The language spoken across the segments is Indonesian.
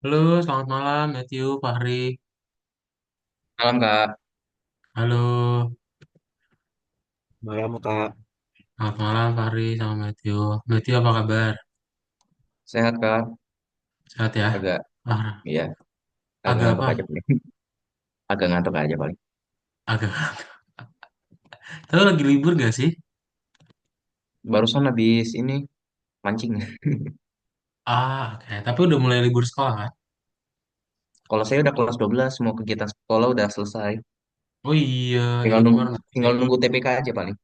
Halo, selamat malam Matthew, Fahri. Malam Kak, Halo, malam Kak. selamat malam Fahri sama Matthew. Matthew apa kabar? Sehat Kak, Sehat ya? agak Ah, ya agak agak ngantuk apa? aja paling. Agak ngantuk aja paling. Agak. Tapi lagi libur gak sih? Barusan habis ini mancing. Oke. Tapi udah mulai libur sekolah kan? Kalau saya udah kelas 12, semua kegiatan sekolah udah selesai. Oh iya, iya Tinggal nunggu kemarin tinggal UTBK. nunggu TPK aja paling.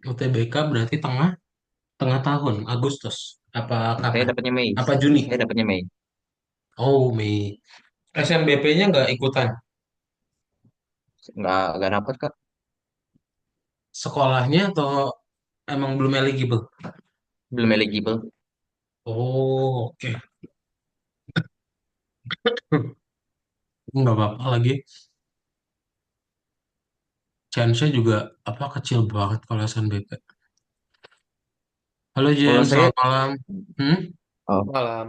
UTBK berarti tengah tengah tahun, Agustus. Apa Saya kapan? dapatnya Mei. Apa Juni? Saya dapatnya Mei. Oh, Mei. SNBP-nya nggak ikutan? Nggak dapat Kak. Sekolahnya atau emang belum eligible? Belum eligible. Oh, oke. Nggak apa-apa lagi. Chance-nya juga apa kecil banget kalau SNBP. Halo Kalau James, saya selamat malam. Hmm? malam.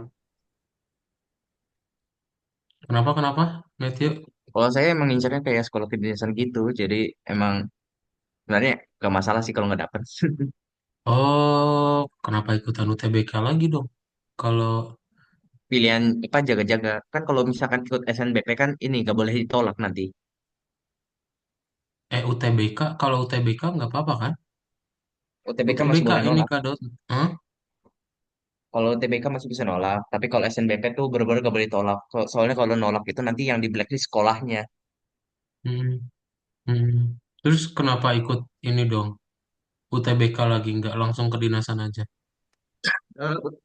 Kenapa kenapa? Matthew? Kalau saya emang ngincernya kayak sekolah kedinasan gitu. Jadi emang sebenarnya nggak masalah sih kalau nggak dapet. Oh, kenapa ikutan UTBK lagi dong? Kalau Pilihan apa jaga-jaga. Kan kalau misalkan ikut SNBP kan ini nggak boleh ditolak nanti. UTBK, kalau UTBK nggak apa-apa kan? UTBK masih UTBK boleh ini nolak. Kak Dot. Hah? Kalau TBK masih bisa nolak, tapi kalau SNBP tuh bener-bener gak boleh tolak. Soalnya kalau nolak itu nanti yang di blacklist sekolahnya. Hmm, hmm. Terus kenapa ikut ini dong? UTBK lagi nggak langsung kedinasan aja?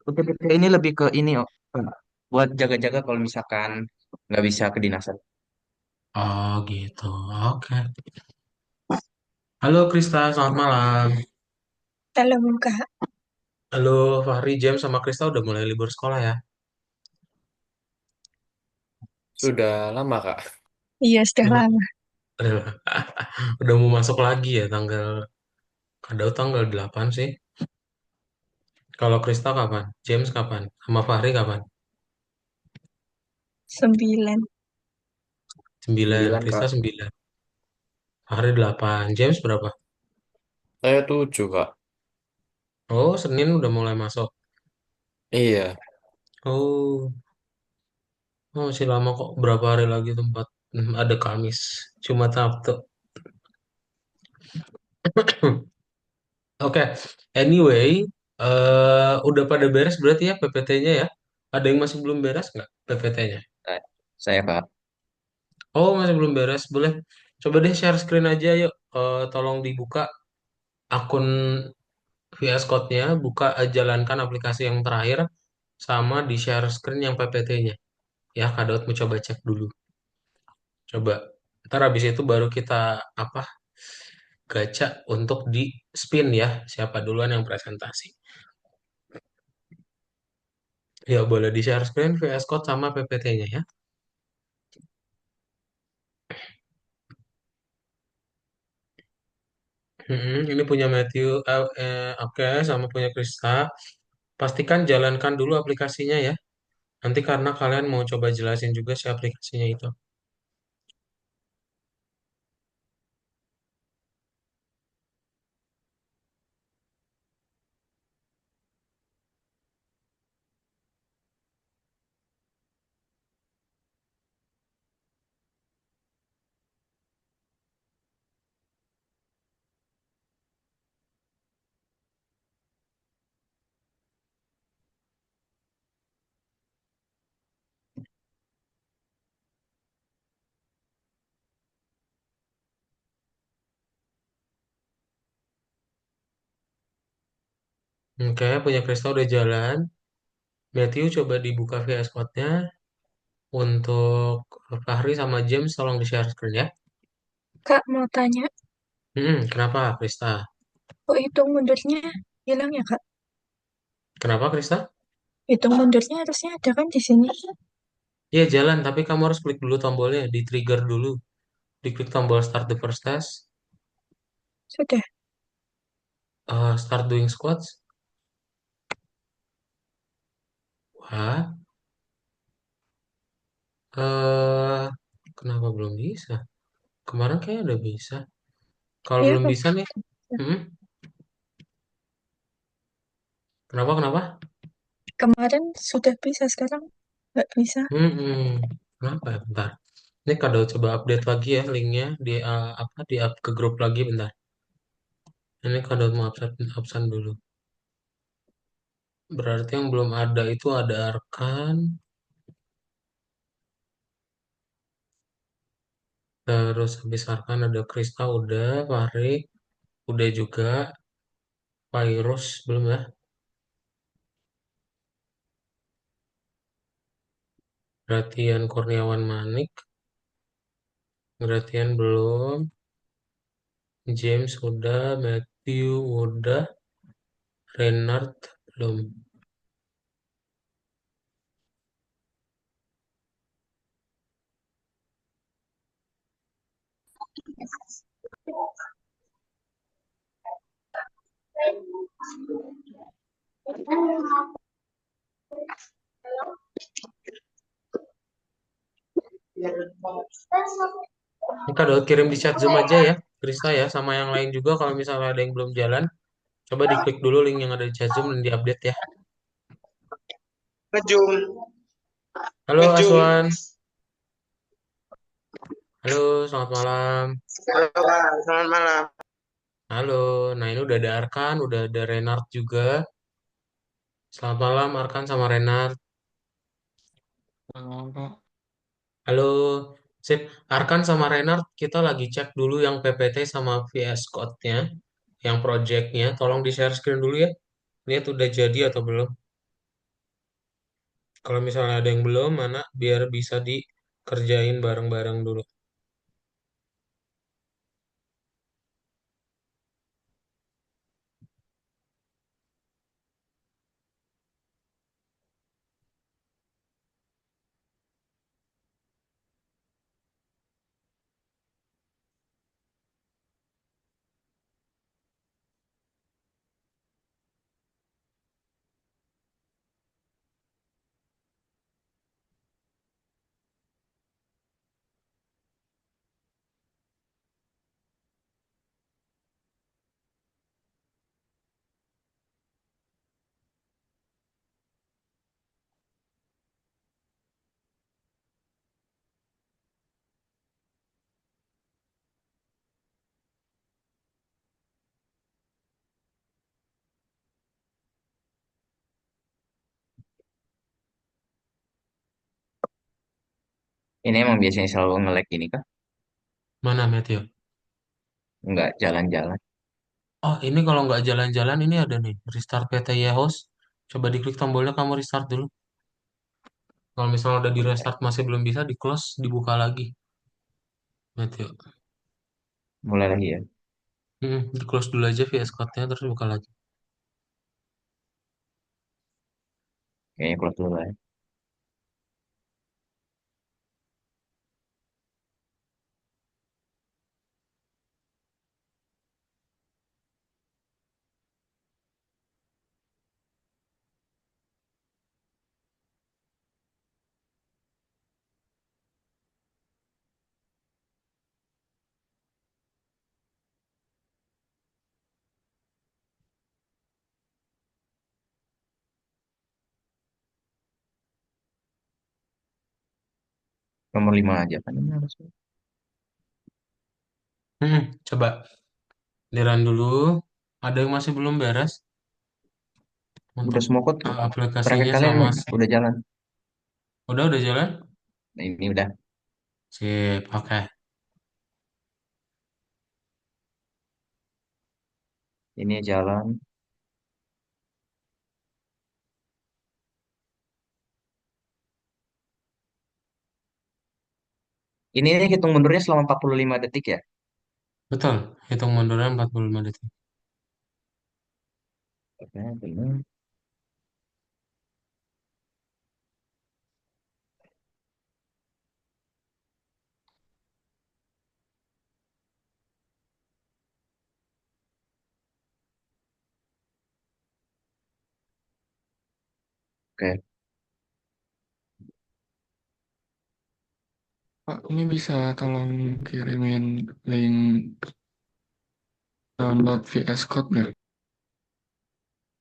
UTBK ini lebih ke ini, oh, buat jaga-jaga kalau misalkan nggak bisa kedinasan. Oh gitu. Oke. Halo Krista, selamat malam. Halo Kak, Halo Fahri, James sama Krista udah mulai libur sekolah ya? Sudah lama, Kak. iya sudah lama. Udah mau masuk lagi ya kadang tanggal 8 sih. Kalau Krista kapan? James kapan? Sama Fahri kapan? 9. 9. 9, Krista Kak. 9. Fahri 8. James berapa? Saya 7, Kak. Oh, Senin udah mulai masuk. Iya. Oh, oh, masih lama kok. Berapa hari lagi tempat? Ada Kamis. Cuma Sabtu. Oke. Anyway, udah pada beres berarti ya PPT-nya ya? Ada yang masih belum beres nggak PPT-nya? Nah, saya Kak, Oh, masih belum beres. Boleh. Coba deh share screen aja yuk. Tolong dibuka akun VS Code-nya, buka jalankan aplikasi yang terakhir, sama di share screen yang PPT-nya. Ya, Kak Daud mau coba cek dulu. Coba. Ntar habis itu baru kita apa gacha untuk di spin ya. Siapa duluan yang presentasi. Ya, boleh di share screen VS Code sama PPT-nya ya. Ini punya Matthew, oke, sama punya Krista. Pastikan jalankan dulu aplikasinya ya. Nanti karena kalian mau coba jelasin juga si aplikasinya itu. Oke, punya Krista udah jalan. Matthew coba dibuka VS Code-nya. Untuk Fahri sama James tolong di-share screen ya. Kak mau tanya, Kenapa Krista? kok hitung mundurnya hilang ya Kak? Kenapa Krista? Hitung mundurnya harusnya ada kan di sini. Iya jalan, tapi kamu harus klik dulu tombolnya, di-trigger dulu. Diklik tombol start the first test, Sudah. start doing squats. Wah, eh kenapa belum bisa? Kemarin kayaknya udah bisa. Kalau Iya, belum bisa nih, hmm, kenapa? kemarin sudah bisa, sekarang nggak bisa. Kenapa ya? Bentar. Ini Kado coba update lagi ya linknya di apa di up ke grup lagi bentar. Ini Kado mau absen dulu. Berarti yang belum ada itu ada Arkan, terus habis Arkan ada Krista udah, Fahri udah juga, Virus belum ya? Gratian Kurniawan Manik, Gratian belum, James udah, Matthew udah, Renard belum. Ini Kado kirim di chat Zoom aja ya, Krista ya, sama yang lain juga kalau misalnya ada yang belum jalan, coba diklik dulu link yang ada di chat Zoom dan diupdate ya. Ngejum, Halo ngejum. Aswan, halo selamat malam. Halo, Kak. Selamat malam. Halo, nah ini udah ada Arkan, udah ada Renard juga. Selamat malam Arkan sama Renard. Halo, sip. Arkan sama Renard, kita lagi cek dulu yang PPT sama VS Code-nya, yang project-nya. Tolong di-share screen dulu ya. Lihat udah jadi atau belum. Kalau misalnya ada yang belum, mana biar bisa dikerjain bareng-bareng dulu. Ini emang biasanya selalu nge-lag gini kah? Mana Matthew? Nggak jalan-jalan. Oh, ini kalau nggak jalan-jalan, ini ada nih. Restart PTY host. Coba diklik tombolnya, kamu restart dulu. Kalau misalnya udah di restart masih belum bisa, di close, dibuka lagi. Matthew. Mulai lagi ya. Di close dulu aja VS Code-nya, terus buka lagi. Kayaknya close dulu lah ya. Nomor 5 aja kan ini harusnya. Coba di run dulu. Ada yang masih belum beres Udah untuk semua kok. Terakhir aplikasinya kalian sama. udah jalan. Udah jalan? Nah, ini udah. Sip, oke. Ini jalan. Ini hitung mundurnya selama 45 detik ya. Betul, hitung mundurnya 45 detik. Oke, benar. Oke. Pak, ini bisa tolong kirimin link download VS Code nggak?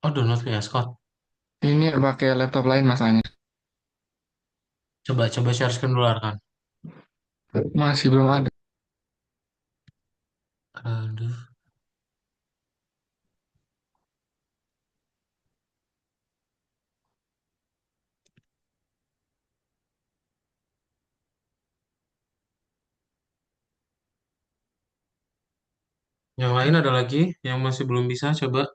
Oh, download VS Code. Ini pakai laptop lain masanya. Coba share screen dulu kan. Masih belum ada. Aduh. Yang lain ada lagi yang masih belum bisa coba.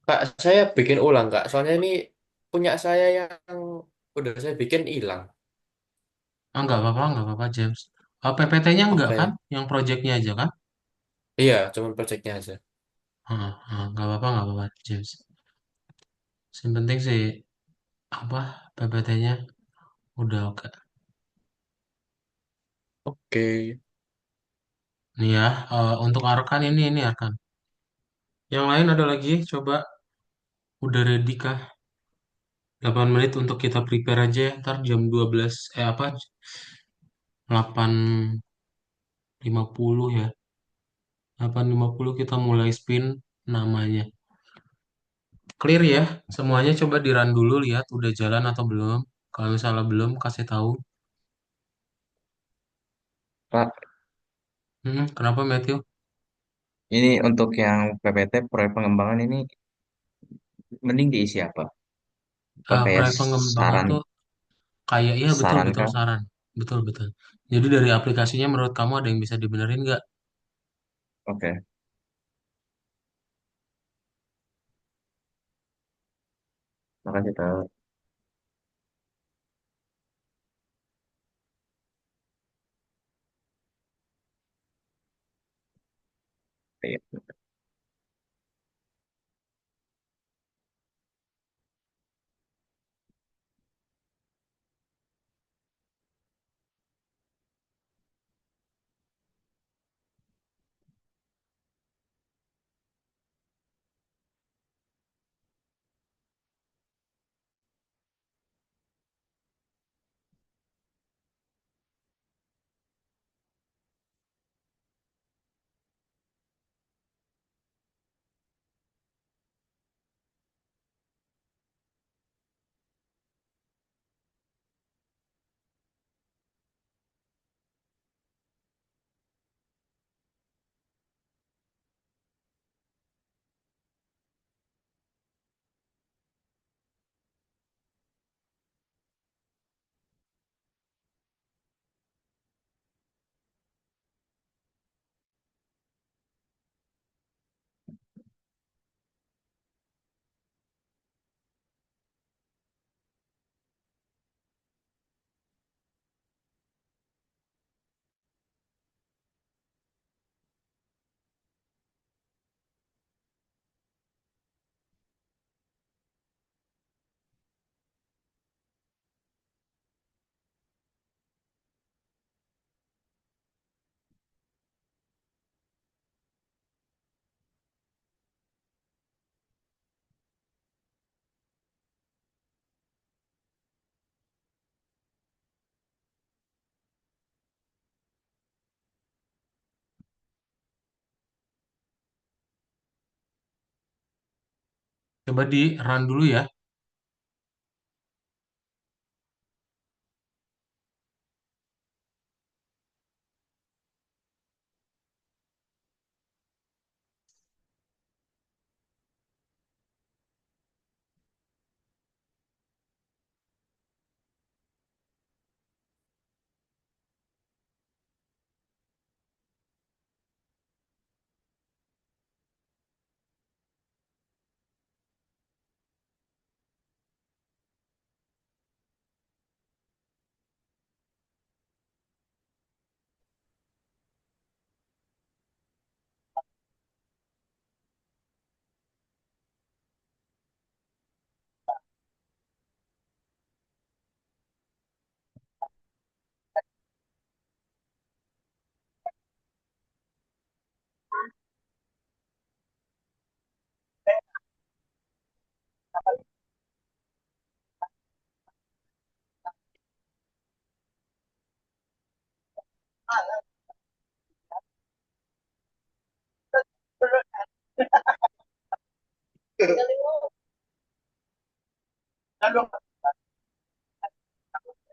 Kak, saya bikin ulang, Kak. Soalnya ini punya saya yang udah saya bikin hilang. Ah, nggak apa-apa, James. PPT-nya enggak kan? Oke. Yang project-nya aja kan? Iya, cuman projectnya aja. Nggak apa-apa, James. Yang penting sih apa PPT-nya udah oke. Oke. Nih ya, untuk Arkan ini Arkan. Yang lain ada lagi, coba udah ready kah? 8 menit untuk kita prepare aja ya. Ntar jam 12 apa 8.50 ya. 8.50 kita mulai spin namanya. Clear ya, semuanya coba di run dulu lihat udah jalan atau belum. Kalau misalnya belum kasih tahu. Pak, Kenapa Matthew? ini untuk yang PPT proyek pengembangan ini mending diisi apa? Apa kayak Proyek pengembangan saran tuh kayak iya betul saran betul kah? saran. Betul betul. Jadi dari aplikasinya menurut kamu ada yang bisa dibenerin nggak? Oke, makasih Kak. Iya. Coba di run dulu ya.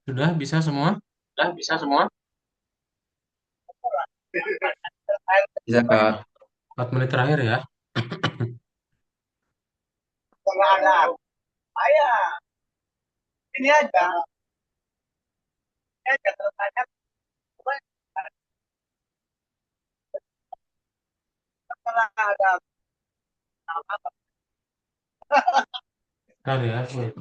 Sudah bisa semua? Udah bisa semua? Bisa Kak. 4 menit terakhir ya. Bentar ya. Wait.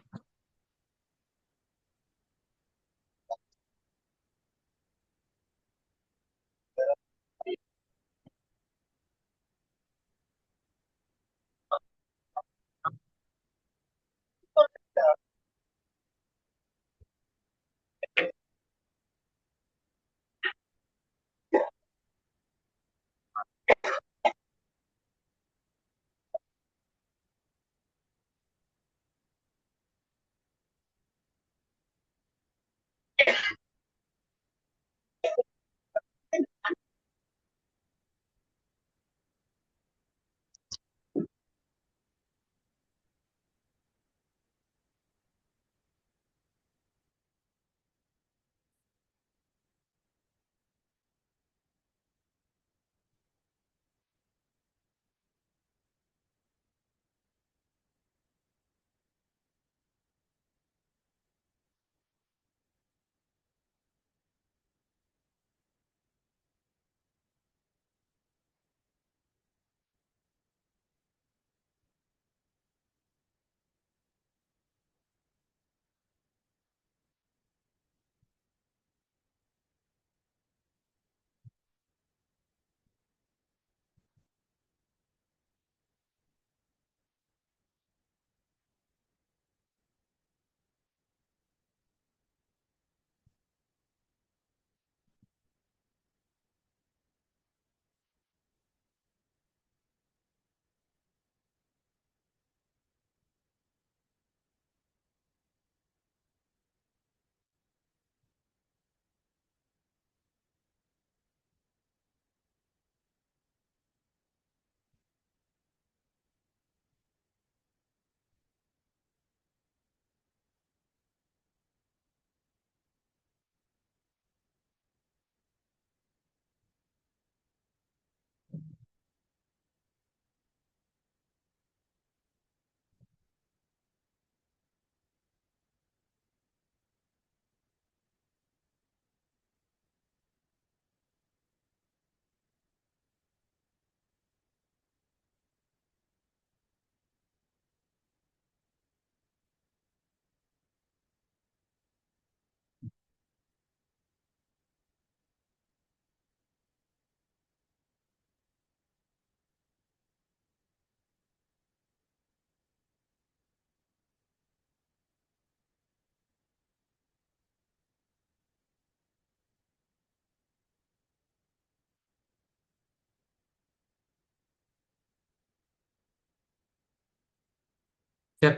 Siap.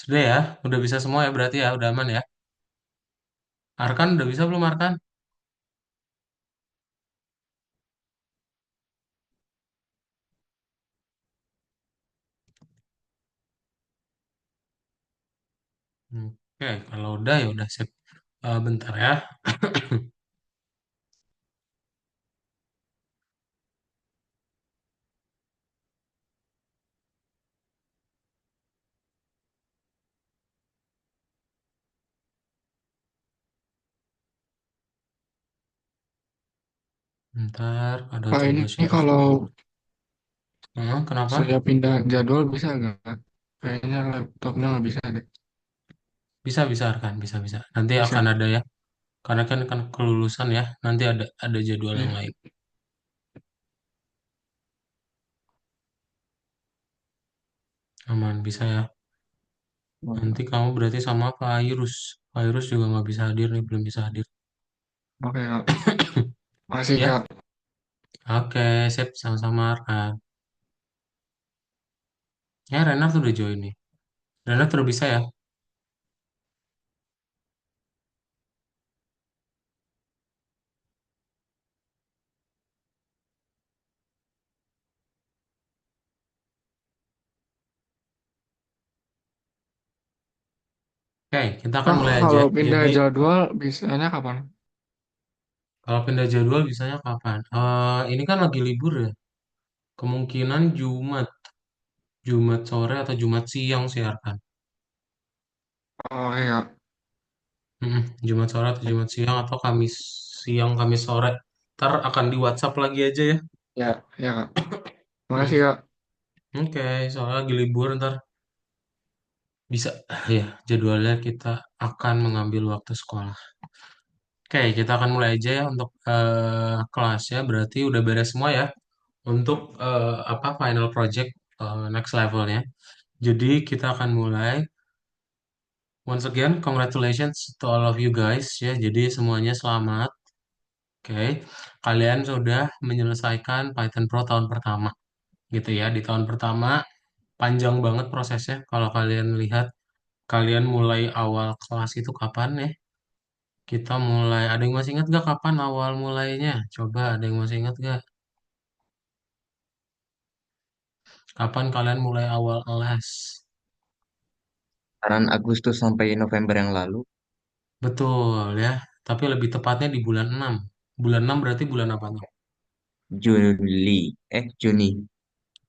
Sudah ya. Udah bisa semua ya berarti ya. Udah aman ya. Arkan udah bisa belum Arkan? Oke, kalau udah ya udah sip. Bentar ya. Bentar, ada Pak coba ini share kalau screen. Kenapa? saya pindah jadwal bisa nggak? Kayaknya laptopnya nggak bisa deh. Bisa bisa Arkan, bisa bisa. Nanti akan Bisa. ada ya. Karena kan kelulusan ya. Nanti ada jadwal yang Iya. lain. Aman bisa ya. Nanti kamu berarti sama Pak Irus. Pak Irus juga nggak bisa hadir nih, belum bisa hadir. Oke, Kak. Makasih, Ya, Kak. oke, sip, sama-sama Arkan. Ya, Renat udah join nih. Renat udah bisa ya. Oke, kita akan Nah, mulai aja. kalau pindah Jadi, jadwal bisanya kapan? kalau pindah jadwal bisanya kapan? Ini kan lagi libur ya. Kemungkinan Jumat, Jumat sore atau Jumat siang sih Arkan. Oh iya, Jumat sore atau Jumat siang atau Kamis siang, Kamis sore. Ntar akan di WhatsApp lagi aja ya. ya, ya Kak. Mm, Makasih Kak. Oke, soalnya lagi libur ntar bisa ya jadwalnya kita akan mengambil waktu sekolah. Oke, kita akan mulai aja ya untuk kelasnya. Berarti udah beres semua ya untuk apa final project next levelnya. Jadi kita akan mulai. Once again, congratulations to all of you guys ya. Jadi semuanya selamat. Oke, kalian sudah menyelesaikan Python Pro tahun pertama gitu ya. Di tahun pertama panjang banget prosesnya. Kalau kalian lihat, kalian mulai awal kelas itu kapan ya? Kita mulai, ada yang masih ingat gak kapan awal mulainya? Coba ada yang masih ingat gak? Kapan kalian mulai awal les? Saran Agustus sampai November yang lalu, Betul ya, tapi lebih tepatnya di bulan 6. Bulan 6 berarti bulan apa tuh? Juni,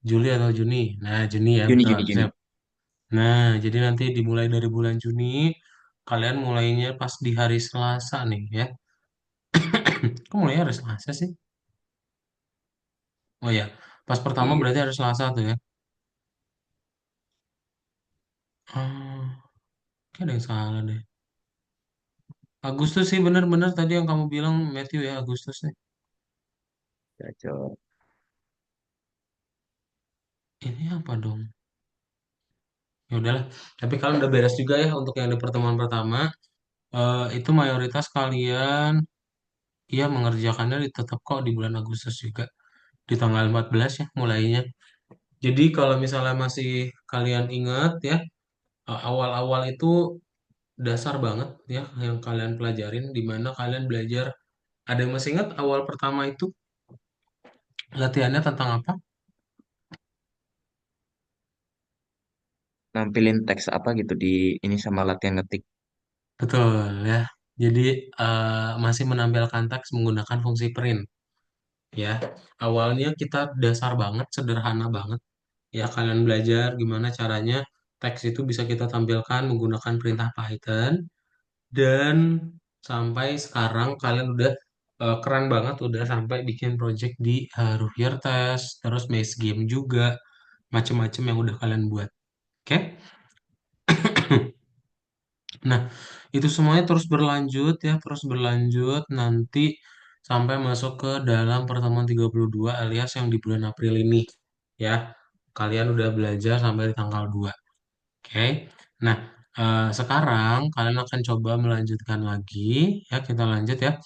Juli atau Juni? Nah, Juni ya, Juni, betul. Juni, Siap. Juni. Nah, jadi nanti dimulai dari bulan Juni, kalian mulainya pas di hari Selasa nih ya. Kok mulai hari Selasa sih? Oh ya, pas pertama Iya, berarti hari Selasa tuh ya. Hmm, kayak ada yang salah deh. Agustus sih bener-bener tadi yang kamu bilang Matthew ya Agustus nih. cocok. Ini apa dong? Ya udahlah. Tapi kalian udah beres juga ya untuk yang di pertemuan pertama. Itu mayoritas kalian ya mengerjakannya tetap kok di bulan Agustus juga. Di tanggal 14 ya mulainya. Jadi kalau misalnya masih kalian ingat ya, awal-awal itu dasar banget ya yang kalian pelajarin di mana kalian belajar. Ada yang masih ingat awal pertama itu latihannya tentang apa? Nampilin teks apa gitu di ini sama latihan ngetik. Betul ya. Jadi masih menampilkan teks menggunakan fungsi print ya. Awalnya kita dasar banget, sederhana banget. Ya kalian belajar gimana caranya teks itu bisa kita tampilkan menggunakan perintah Python dan sampai sekarang kalian udah keren banget udah sampai bikin project di Roughier Test, terus Maze Game juga, macem-macem yang udah kalian buat. Oke? Nah, itu semuanya terus berlanjut ya, terus berlanjut nanti sampai masuk ke dalam pertemuan 32 alias yang di bulan April ini ya. Kalian udah belajar sampai di tanggal 2. Oke. Nah, sekarang kalian akan coba melanjutkan lagi ya, kita lanjut ya.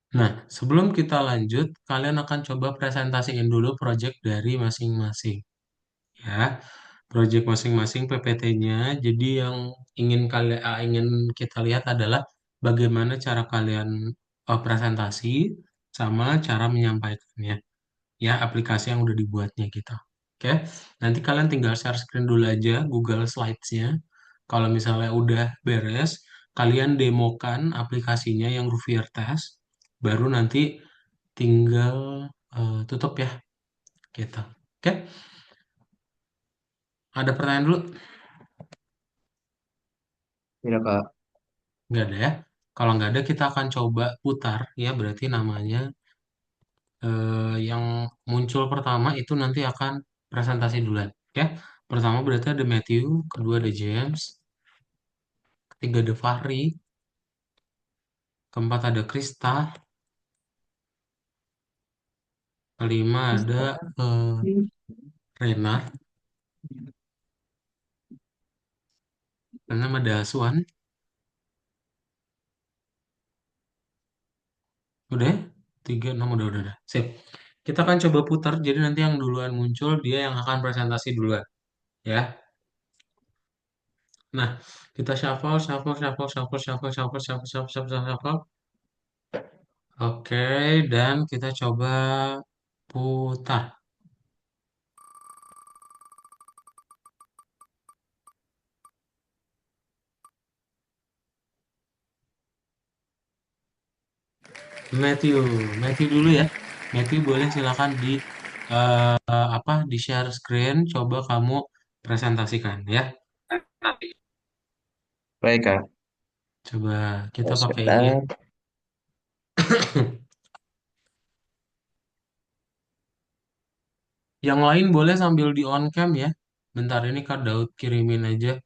Nah, sebelum kita lanjut, kalian akan coba presentasiin dulu project dari masing-masing ya. Project masing-masing PPT-nya. Jadi yang ingin kita lihat adalah bagaimana cara kalian presentasi sama cara menyampaikannya. Ya, aplikasi yang udah dibuatnya gitu. Oke. Nanti kalian tinggal share screen dulu aja Google Slides-nya. Kalau misalnya udah beres, kalian demokan aplikasinya yang Roughier Test. Baru nanti tinggal tutup ya gitu. Oke. Ada pertanyaan dulu? Tidak Kak, Nggak ada ya. Kalau nggak ada, kita akan coba putar ya. Berarti namanya yang muncul pertama itu nanti akan presentasi duluan. Ya, pertama berarti ada Matthew, kedua ada James, ketiga ada Fahri, keempat ada Krista, kelima ada Rena, keenam ada Aswan. Udah ya? Tiga, enam, udah. Sip. Kita akan coba putar. Jadi nanti yang duluan muncul dia yang akan presentasi duluan. Ya. Nah, kita shuffle, shuffle, shuffle, shuffle, shuffle, shuffle, shuffle, shuffle, shuffle, shuffle, shuffle. Oke, dan kita coba putar. Matthew, Matthew dulu ya. Matthew boleh silakan di di share screen. Coba kamu presentasikan ya. Baik, Kak. Coba kita Oh, pakai ini ya. sebentar. Yang lain boleh sambil di on cam ya. Bentar ini Kak Daud kirimin aja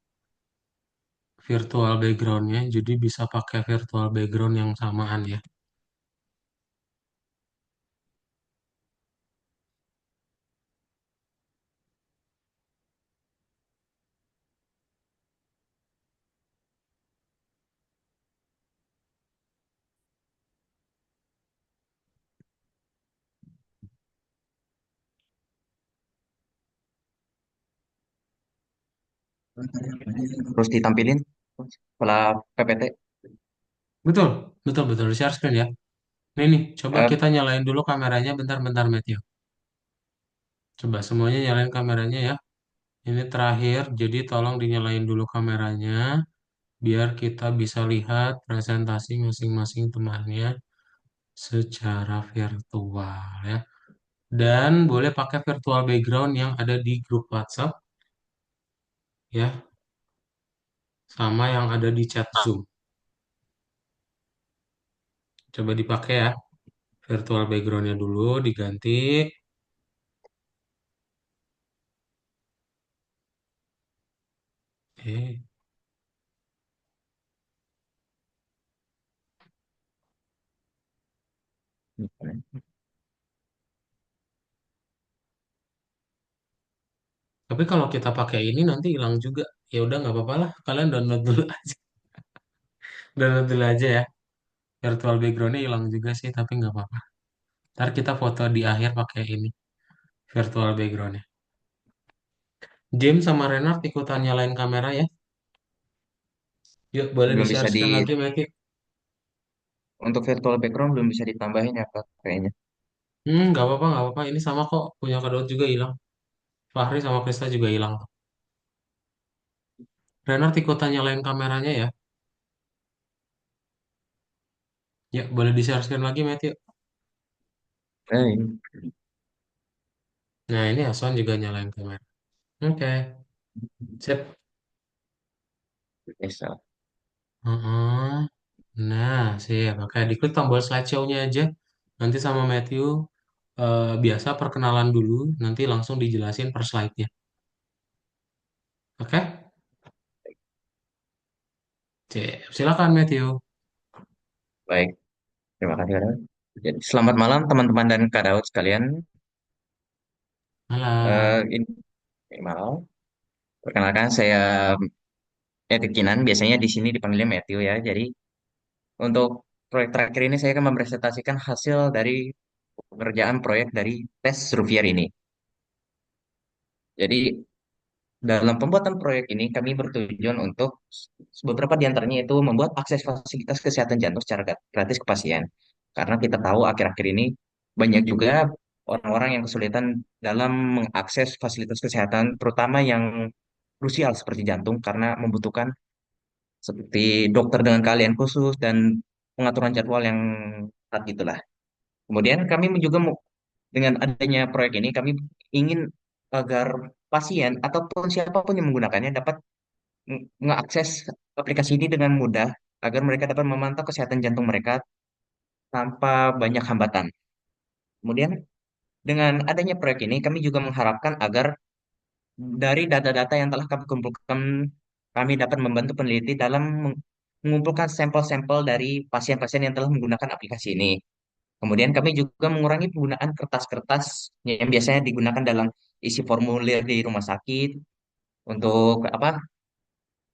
virtual backgroundnya. Jadi bisa pakai virtual background yang samaan ya. Terus ditampilin setelah PPT. Betul, betul, betul. Share screen ya. Nih, coba Eh, kita nyalain dulu kameranya bentar-bentar Matthew. Coba semuanya nyalain kameranya ya. Ini terakhir, jadi tolong dinyalain dulu kameranya biar kita bisa lihat presentasi masing-masing temannya secara virtual ya. Dan boleh pakai virtual background yang ada di grup WhatsApp ya, sama yang ada di chat Zoom. Coba dipakai ya, virtual backgroundnya dulu diganti. Oke. Tapi kalau kita pakai ini nanti hilang juga. Ya udah nggak apa-apa lah, kalian download dulu aja. Download dulu aja ya. Virtual backgroundnya hilang juga sih, tapi nggak apa-apa. Ntar kita foto di akhir pakai ini, virtual backgroundnya. James sama Renard ikutan nyalain kamera ya. Yuk, boleh belum di-share bisa screen lagi, Meki. untuk virtual background belum bisa ditambahin ya, Kak, kayaknya. Nggak apa-apa, nggak apa-apa. Ini sama kok, punya Kadot juga hilang. Fahri sama Krista juga hilang. Renard ikutan nyalain kameranya ya. Ya, boleh di-share screen lagi, Matthew. Eh, Nah, ini Hasan juga nyalain kamera. Oke, sip. bisa. Heeh. Nah, siap. Oke, diklik tombol slideshow-nya aja. Nanti sama Matthew, biasa perkenalan dulu, nanti langsung dijelasin per slide-nya. Oke? Siap. Silakan, Matthew. Baik, terima kasih, Kak. Jadi, selamat malam teman-teman dan Kak Daud sekalian. Malam. Ini malam. Perkenalkan, saya Etik Kinan. Biasanya di sini dipanggilnya Matthew ya. Jadi, untuk proyek terakhir ini saya akan mempresentasikan hasil dari pekerjaan proyek dari tes Ruvier ini. Jadi, dalam pembuatan proyek ini, kami bertujuan untuk beberapa di antaranya itu membuat akses fasilitas kesehatan jantung secara gratis ke pasien. Karena kita tahu akhir-akhir ini banyak juga orang-orang yang kesulitan dalam mengakses fasilitas kesehatan, terutama yang krusial seperti jantung, karena membutuhkan seperti dokter dengan keahlian khusus dan pengaturan jadwal yang ketat gitulah. Kemudian kami juga dengan adanya proyek ini, kami ingin agar pasien ataupun siapapun yang menggunakannya dapat mengakses aplikasi ini dengan mudah agar mereka dapat memantau kesehatan jantung mereka tanpa banyak hambatan. Kemudian dengan adanya proyek ini kami juga mengharapkan agar dari data-data yang telah kami kumpulkan kami dapat membantu peneliti dalam mengumpulkan sampel-sampel dari pasien-pasien yang telah menggunakan aplikasi ini. Kemudian kami juga mengurangi penggunaan kertas-kertas yang biasanya digunakan dalam isi formulir di rumah sakit untuk apa?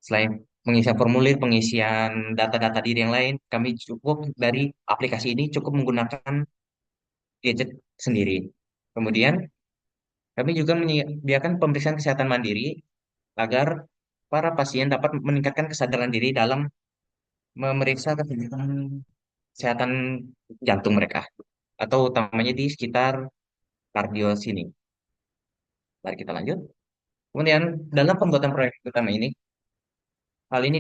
Selain pengisian formulir, pengisian data-data diri yang lain, kami cukup dari aplikasi ini cukup menggunakan gadget sendiri. Kemudian, kami juga menyediakan pemeriksaan kesehatan mandiri agar para pasien dapat meningkatkan kesadaran diri dalam memeriksa kesehatan jantung mereka atau utamanya di sekitar kardio sini. Mari kita lanjut. Kemudian, dalam pembuatan proyek utama ini, hal ini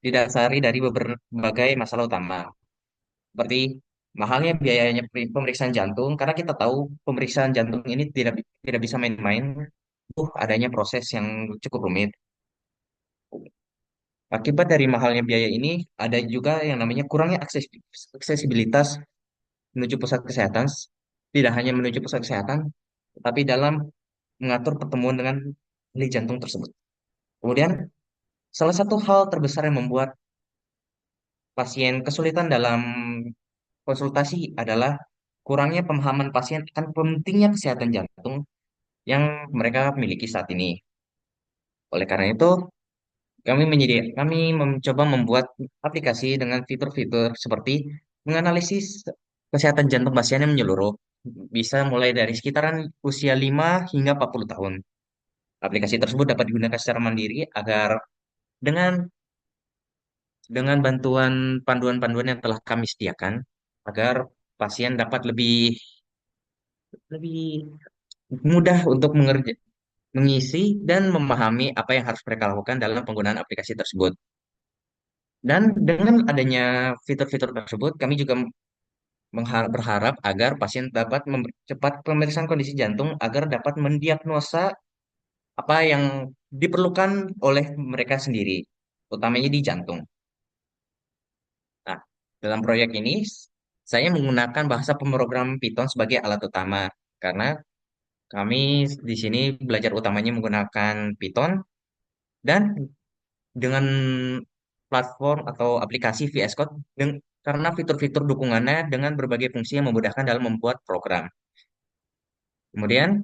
didasari dari berbagai masalah utama. seperti mahalnya biayanya pemeriksaan jantung, karena kita tahu pemeriksaan jantung ini tidak bisa main-main, adanya proses yang cukup rumit. Akibat dari mahalnya biaya ini, ada juga yang namanya kurangnya aksesibilitas menuju pusat kesehatan, tidak hanya menuju pusat kesehatan, tapi dalam mengatur pertemuan dengan ahli jantung tersebut. Kemudian, salah satu hal terbesar yang membuat pasien kesulitan dalam konsultasi adalah kurangnya pemahaman pasien akan pentingnya kesehatan jantung yang mereka miliki saat ini. Oleh karena itu, kami mencoba membuat aplikasi dengan fitur-fitur seperti menganalisis kesehatan jantung pasien yang menyeluruh, bisa mulai dari sekitaran usia 5 hingga 40 tahun. Aplikasi tersebut dapat digunakan secara mandiri agar dengan dengan bantuan panduan-panduan yang telah kami sediakan agar pasien dapat lebih lebih mudah untuk mengisi dan memahami apa yang harus mereka lakukan dalam penggunaan aplikasi tersebut. Dan dengan adanya fitur-fitur tersebut, kami juga berharap agar pasien dapat mempercepat pemeriksaan kondisi jantung agar dapat mendiagnosa apa yang diperlukan oleh mereka sendiri, utamanya di jantung. Nah, dalam proyek ini, saya menggunakan bahasa pemrograman Python sebagai alat utama, karena kami di sini belajar utamanya menggunakan Python, dan dengan platform atau aplikasi VS Code, karena fitur-fitur dukungannya dengan berbagai fungsi yang memudahkan dalam membuat program. Kemudian,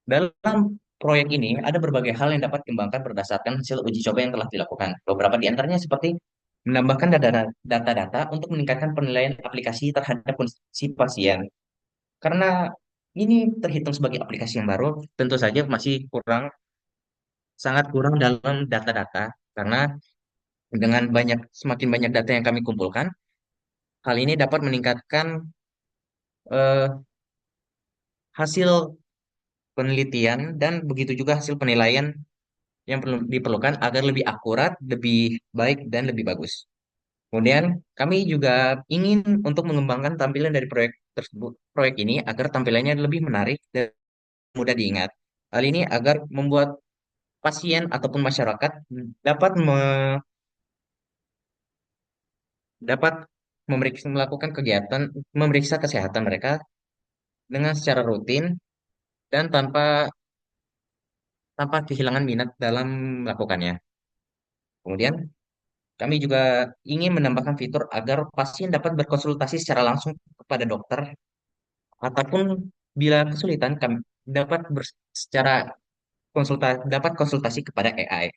dalam proyek ini ada berbagai hal yang dapat dikembangkan berdasarkan hasil uji coba yang telah dilakukan. Beberapa di antaranya seperti menambahkan data-data untuk meningkatkan penilaian aplikasi terhadap kondisi pasien. Karena ini terhitung sebagai aplikasi yang baru, tentu saja masih sangat kurang dalam data-data. Karena dengan semakin banyak data yang kami kumpulkan, hal ini dapat meningkatkan eh, hasil penelitian dan begitu juga hasil penilaian yang perlu diperlukan agar lebih akurat, lebih baik, dan lebih bagus. Kemudian, kami juga ingin untuk mengembangkan tampilan dari proyek ini agar tampilannya lebih menarik dan mudah diingat. Hal ini agar membuat pasien ataupun masyarakat dapat dapat melakukan kegiatan memeriksa kesehatan mereka dengan secara rutin dan tanpa kehilangan minat dalam melakukannya. Kemudian, kami juga ingin menambahkan fitur agar pasien dapat berkonsultasi secara langsung kepada dokter ataupun bila kesulitan kami dapat secara dapat konsultasi kepada AI.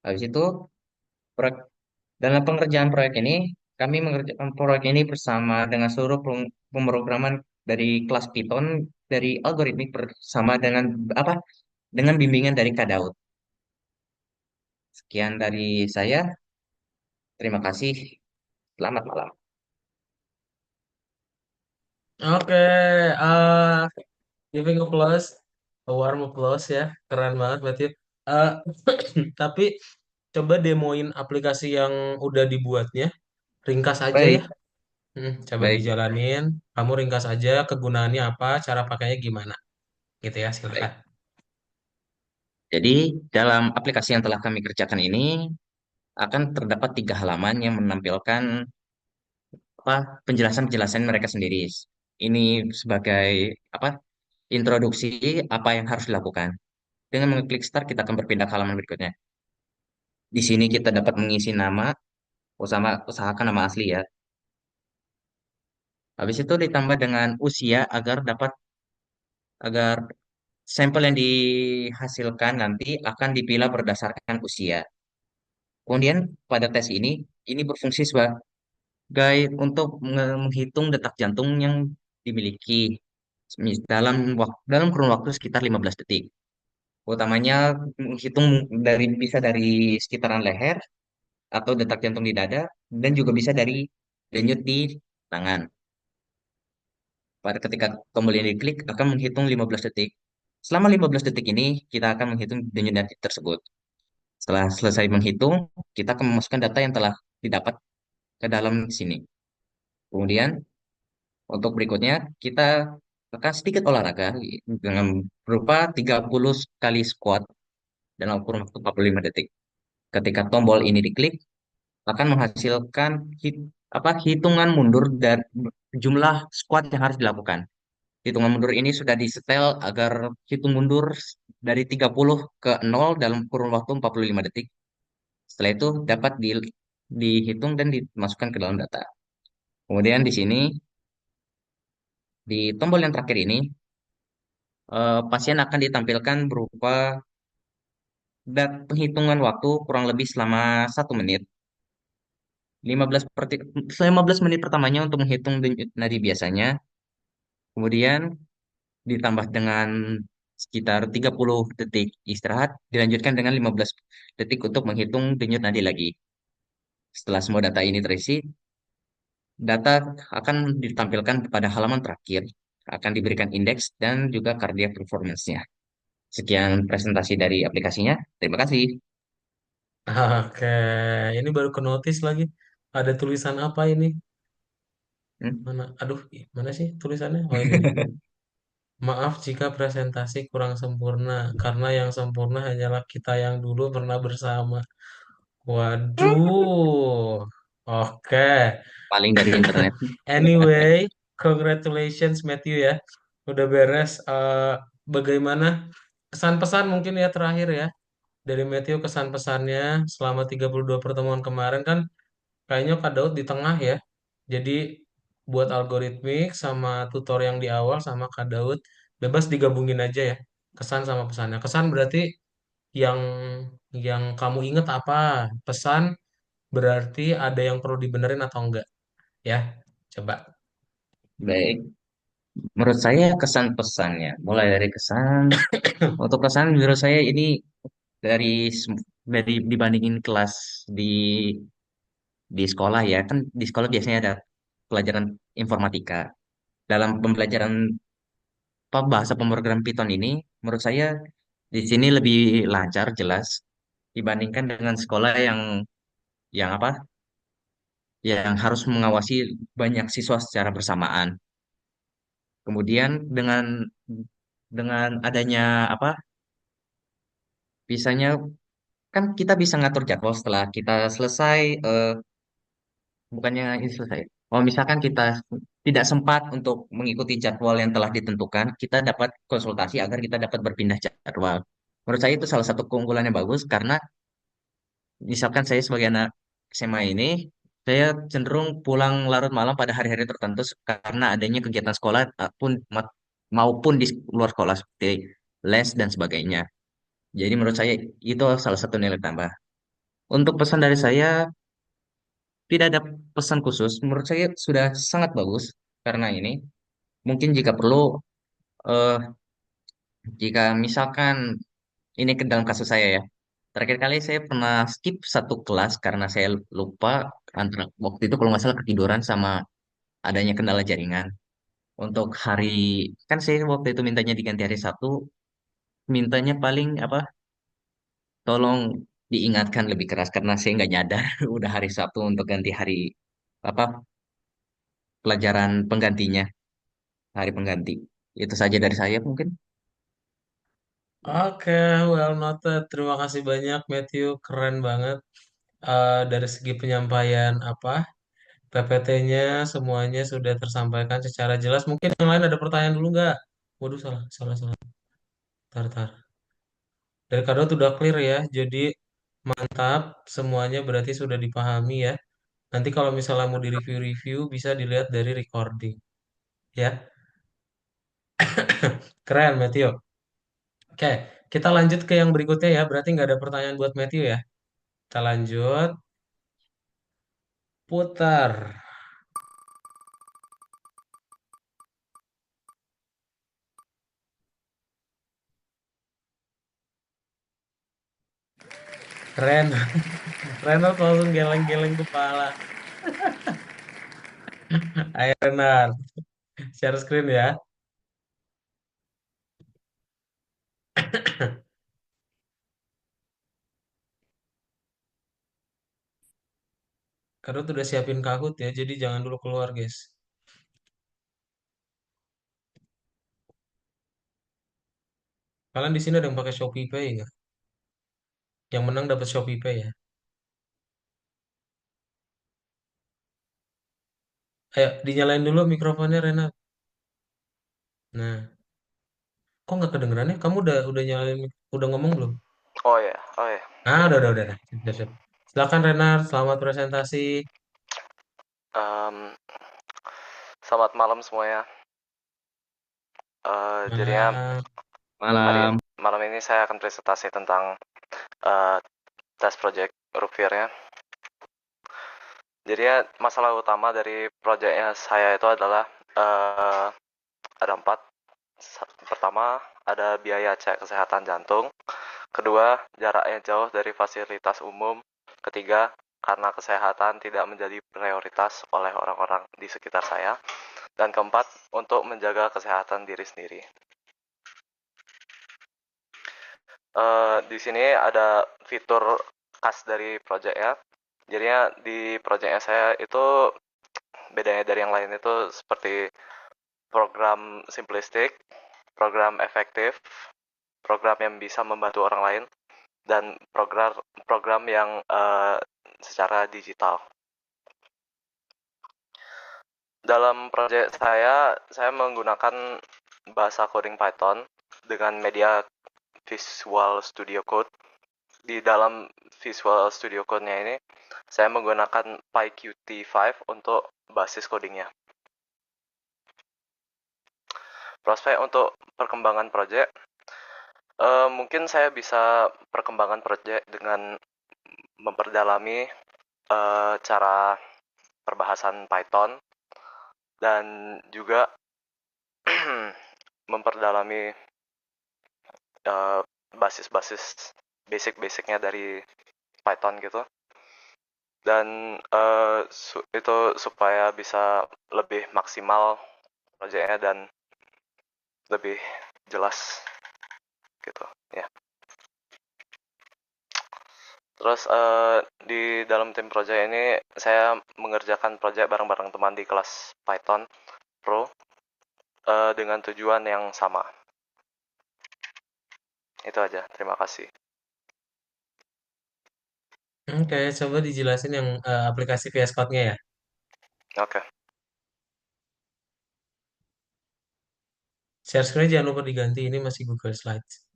Habis itu, proyek, dalam pengerjaan proyek ini, kami mengerjakan proyek ini bersama dengan seluruh pemrograman dari kelas Python, dari algoritmik bersama dengan apa? Dengan bimbingan dari Kak Daud. Sekian dari saya. Terima kasih. Selamat malam. Oke, giving applause, a warm applause ya, keren banget berarti. Eh, tapi coba demoin aplikasi yang udah dibuatnya, ringkas aja ya. Baik, Coba baik, dijalanin, kamu ringkas aja kegunaannya apa, cara pakainya gimana, gitu ya, silakan. baik. Jadi, dalam aplikasi yang telah kami kerjakan ini, akan terdapat 3 halaman yang menampilkan penjelasan-penjelasan mereka sendiri. Ini sebagai apa introduksi apa yang harus dilakukan. Dengan mengklik start, kita akan berpindah ke halaman berikutnya. Di sini kita dapat mengisi nama, usahakan nama asli ya. Habis itu ditambah dengan usia agar sampel yang dihasilkan nanti akan dipilah berdasarkan usia. Kemudian pada tes ini berfungsi sebagai untuk menghitung detak jantung yang dimiliki dalam kurun waktu sekitar 15 detik. Utamanya menghitung bisa dari sekitaran leher atau detak jantung di dada dan juga bisa dari denyut di tangan. Pada ketika tombol ini diklik akan menghitung 15 detik. Selama 15 detik ini kita akan menghitung denyut nadi tersebut. Setelah selesai menghitung, kita akan memasukkan data yang telah didapat ke dalam sini. Kemudian untuk berikutnya kita akan sedikit olahraga dengan berupa 30 kali squat dalam kurun waktu 45 detik. Ketika tombol ini diklik, akan menghasilkan hitungan mundur dari jumlah squat yang harus dilakukan. Hitungan mundur ini sudah disetel agar hitung mundur dari 30 ke 0 dalam kurun waktu 45 detik. Setelah itu dapat dihitung dan dimasukkan ke dalam data. Kemudian di sini, di tombol yang terakhir ini, pasien akan ditampilkan berupa penghitungan waktu kurang lebih selama 1 menit. 15 menit pertamanya untuk menghitung denyut nadi biasanya, kemudian ditambah dengan sekitar 30 detik istirahat, dilanjutkan dengan 15 detik untuk menghitung denyut nadi lagi. Setelah semua data ini terisi, data akan ditampilkan pada halaman terakhir, akan diberikan indeks dan juga cardiac performance-nya. Sekian presentasi dari aplikasinya. Terima kasih. Oke, ini baru ke notice lagi. Ada tulisan apa ini? Hmm. Mana? Aduh, mana sih tulisannya? Oh ini nih. Maaf jika presentasi kurang sempurna, karena yang sempurna hanyalah kita yang dulu pernah bersama. Waduh. Oke. Paling dari internet. Anyway, congratulations Matthew ya. Udah beres. Bagaimana kesan pesan mungkin ya terakhir ya. Dari Matthew kesan pesannya selama 32 pertemuan kemarin kan kayaknya Kak Daud di tengah ya. Jadi buat algoritmik sama tutor yang di awal sama Kak Daud bebas digabungin aja ya. Kesan sama pesannya. Kesan berarti yang kamu inget apa? Pesan berarti ada yang perlu dibenerin atau enggak ya? Coba. Baik. Menurut saya kesan pesannya, mulai dari kesan, untuk kesan menurut saya ini dari dibandingin kelas di di sekolah ya, kan di sekolah biasanya ada pelajaran informatika. Dalam pembelajaran bahasa pemrograman Python ini, menurut saya di sini lebih lancar, jelas dibandingkan dengan sekolah yang apa, yang harus mengawasi banyak siswa secara bersamaan. Kemudian dengan adanya apa, bisanya kan kita bisa ngatur jadwal setelah kita selesai, bukannya ini selesai. Oh, misalkan kita tidak sempat untuk mengikuti jadwal yang telah ditentukan, kita dapat konsultasi agar kita dapat berpindah jadwal. Menurut saya itu salah satu keunggulan yang bagus karena misalkan saya sebagai anak SMA ini, saya cenderung pulang larut malam pada hari-hari tertentu karena adanya kegiatan sekolah maupun di luar sekolah seperti les dan sebagainya. Jadi menurut saya itu salah satu nilai tambah. Untuk pesan dari saya, tidak ada pesan khusus. Menurut saya sudah sangat bagus karena ini. Mungkin jika perlu, eh, jika misalkan ini ke dalam kasus saya ya. Terakhir kali saya pernah skip satu kelas karena saya lupa antara waktu itu kalau nggak salah ketiduran sama adanya kendala jaringan. Untuk hari, kan saya waktu itu mintanya diganti hari Sabtu, mintanya paling apa? Tolong diingatkan lebih keras karena saya nggak nyadar udah hari Sabtu untuk ganti hari apa pelajaran penggantinya, hari pengganti. Itu saja dari saya mungkin. Oke, well noted. Terima kasih banyak Matthew, keren banget. Dari segi penyampaian apa PPT-nya semuanya sudah tersampaikan secara jelas. Mungkin yang lain ada pertanyaan dulu nggak? Waduh, salah, salah, salah. Tar, tar. Dari Kado udah clear ya. Jadi mantap, semuanya berarti sudah dipahami ya. Nanti kalau misalnya mau di-review-review bisa dilihat dari recording ya. Keren Matthew. Oke, kita lanjut ke yang berikutnya ya. Berarti nggak ada pertanyaan buat Matthew ya. Kita lanjut. Putar. Ren, Renard langsung geleng-geleng kepala. Ayo Renard, share screen ya. Karena tuh udah siapin Kahoot ya, jadi jangan dulu keluar, guys. Kalian di sini ada yang pakai Shopee Pay nggak? Yang menang dapat Shopee Pay ya. Ayo, dinyalain dulu mikrofonnya, Rena. Nah, kok nggak kedengeran ya? Kamu udah nyalain, udah ngomong belum? Oh ya, oh ya. Ah, udah. Nah. Siap, siap. Silakan, Renar. Selamat presentasi. Em, Selamat malam semuanya. Jadinya Malam. hari Malam. malam ini saya akan presentasi tentang eh, tes project Rookfear ya. Jadinya masalah utama dari proyeknya saya itu adalah ada 4. Pertama, ada biaya cek kesehatan jantung. Kedua, jaraknya jauh dari fasilitas umum. Ketiga, karena kesehatan tidak menjadi prioritas oleh orang-orang di sekitar saya. Dan keempat, untuk menjaga kesehatan diri sendiri. Di sini ada fitur khas dari projectnya. Jadinya di projectnya saya itu bedanya dari yang lain itu seperti program simplistik, program efektif, program yang bisa membantu orang lain, dan program yang secara digital. Dalam proyek saya menggunakan bahasa coding Python dengan media Visual Studio Code. Di dalam Visual Studio Code-nya ini, saya menggunakan PyQt5 untuk basis codingnya. Prospek untuk perkembangan proyek, mungkin saya bisa perkembangan proyek dengan memperdalami cara perbahasan Python dan juga memperdalami basis-basis basic-basicnya dari Python gitu. Dan itu supaya bisa lebih maksimal proyeknya dan lebih jelas gitu ya. Terus di dalam tim proyek ini saya mengerjakan proyek bareng-bareng teman di kelas Python Pro dengan tujuan yang sama. Itu aja, terima kasih. Oke, coba dijelasin yang aplikasi VS Code-nya ya. Oke. Share screen jangan lupa diganti, ini masih Google Slides.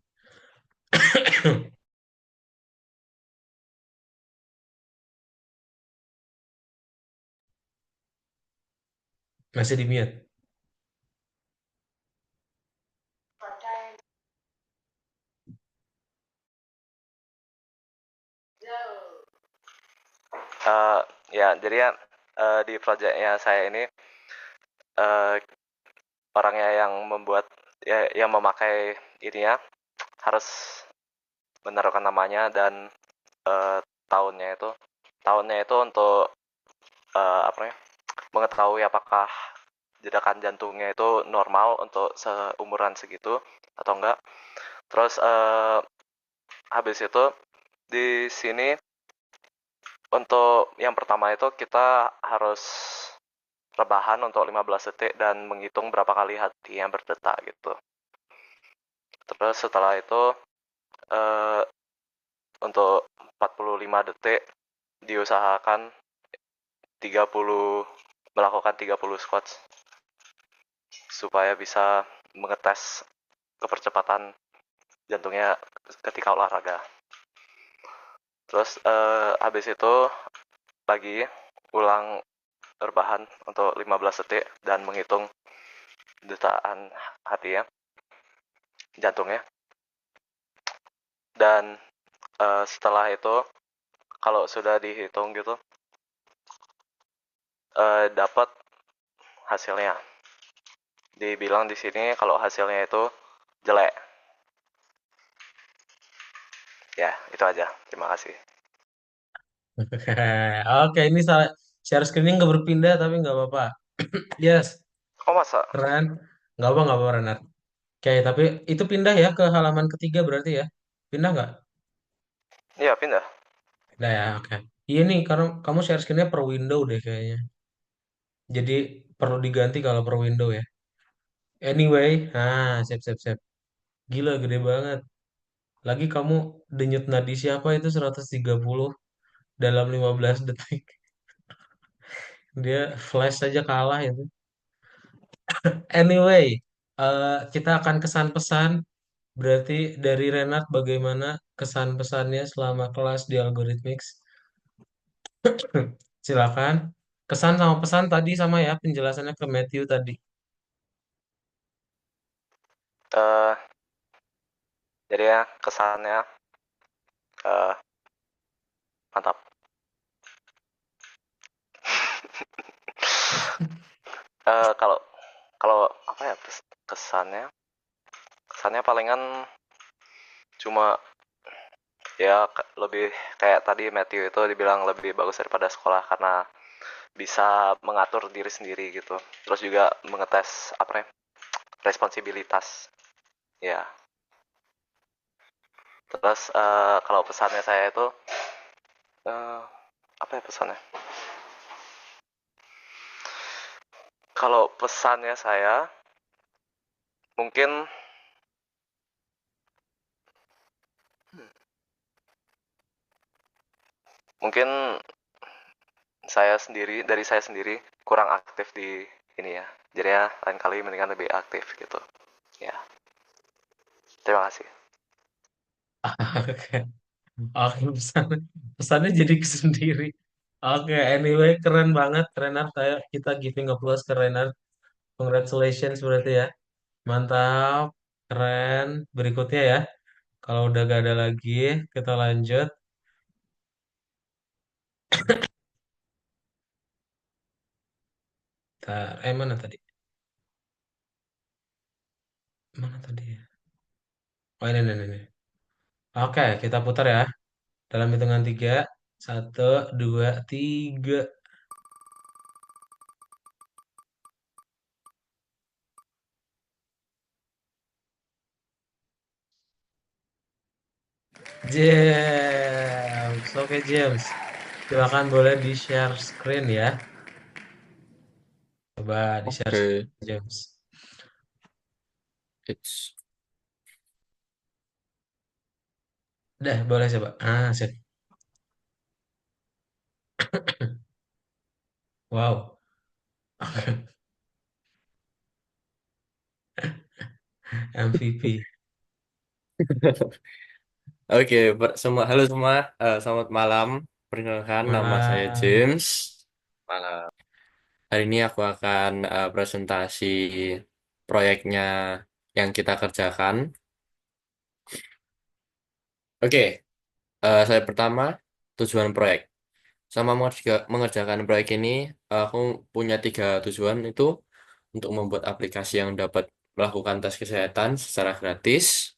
Masih di mute. Ya, jadi ya di proyeknya saya ini uh, orangnya yang membuat ya, yang memakai ininya harus menaruhkan namanya dan uh, tahunnya itu untuk apa ya, mengetahui apakah jedakan jantungnya itu normal untuk seumuran segitu atau enggak. Terus habis itu di sini untuk yang pertama itu kita harus rebahan untuk 15 detik dan menghitung berapa kali hati yang berdetak gitu. Terus setelah itu untuk 45 detik diusahakan 30 melakukan 30 squats supaya bisa mengetes kepercepatan jantungnya ketika olahraga. Terus habis itu lagi ulang rebahan untuk 15 detik dan menghitung detakan hati ya, jantungnya. Dan setelah itu kalau sudah dihitung gitu dapat hasilnya. Dibilang di sini kalau hasilnya itu jelek. Ya, itu aja. Terima kasih. Oke, ini salah share screen nggak berpindah tapi nggak apa-apa. Yes, Oh masa? keren. Nggak apa Renat. Oke, tapi itu pindah ya ke halaman ketiga berarti ya? Pindah nggak? Iya, pindah. Pindah ya, oke. Iya nih, karena kamu share screen-nya per window deh kayaknya. Jadi perlu diganti kalau per window ya. Anyway, sip sip sip. Gila gede banget. Lagi kamu denyut nadi siapa itu 130 dalam 15 detik. Dia flash saja kalah itu. Anyway, kita akan kesan pesan. Berarti dari Renat bagaimana kesan pesannya selama kelas di Algorithmics? Silakan. Kesan sama pesan tadi sama ya penjelasannya ke Matthew tadi. eh jadi ya kesannya eh mantap. Kalau kalau apa ya kesannya kesannya palingan cuma ya lebih kayak tadi Matthew itu dibilang lebih bagus daripada sekolah karena bisa mengatur diri sendiri gitu. Terus juga mengetes apa ya responsibilitas ya. Terus kalau pesannya saya itu eh, apa ya pesannya? Kalau pesannya saya mungkin mungkin dari saya sendiri kurang aktif di ini ya. Jadi ya lain kali mendingan lebih aktif gitu. Ya, terima kasih. Oke, oke pesannya jadi ke sendiri. Oke, anyway keren banget Renat. Kita giving applause ke Renat. Congratulations berarti ya. Mantap, keren. Berikutnya ya. Kalau udah gak ada lagi, kita lanjut. Mana tadi? Mana tadi ya? Oh ini. Oke, kita putar ya. Dalam hitungan tiga. Satu, dua, tiga. James. Oke, James. Silakan boleh di-share screen ya. Coba di-share Oke, screen, James. it's Dah, boleh coba. Sip. Wow. MVP. oke. Semua halo semua, selamat malam. Perkenalkan nama saya Malam. James. Malam. Hari ini aku akan presentasi proyeknya yang kita kerjakan. Oke, saya pertama tujuan proyek. Sama mengerjakan proyek ini, aku punya tiga tujuan itu untuk membuat aplikasi yang dapat melakukan tes kesehatan secara gratis,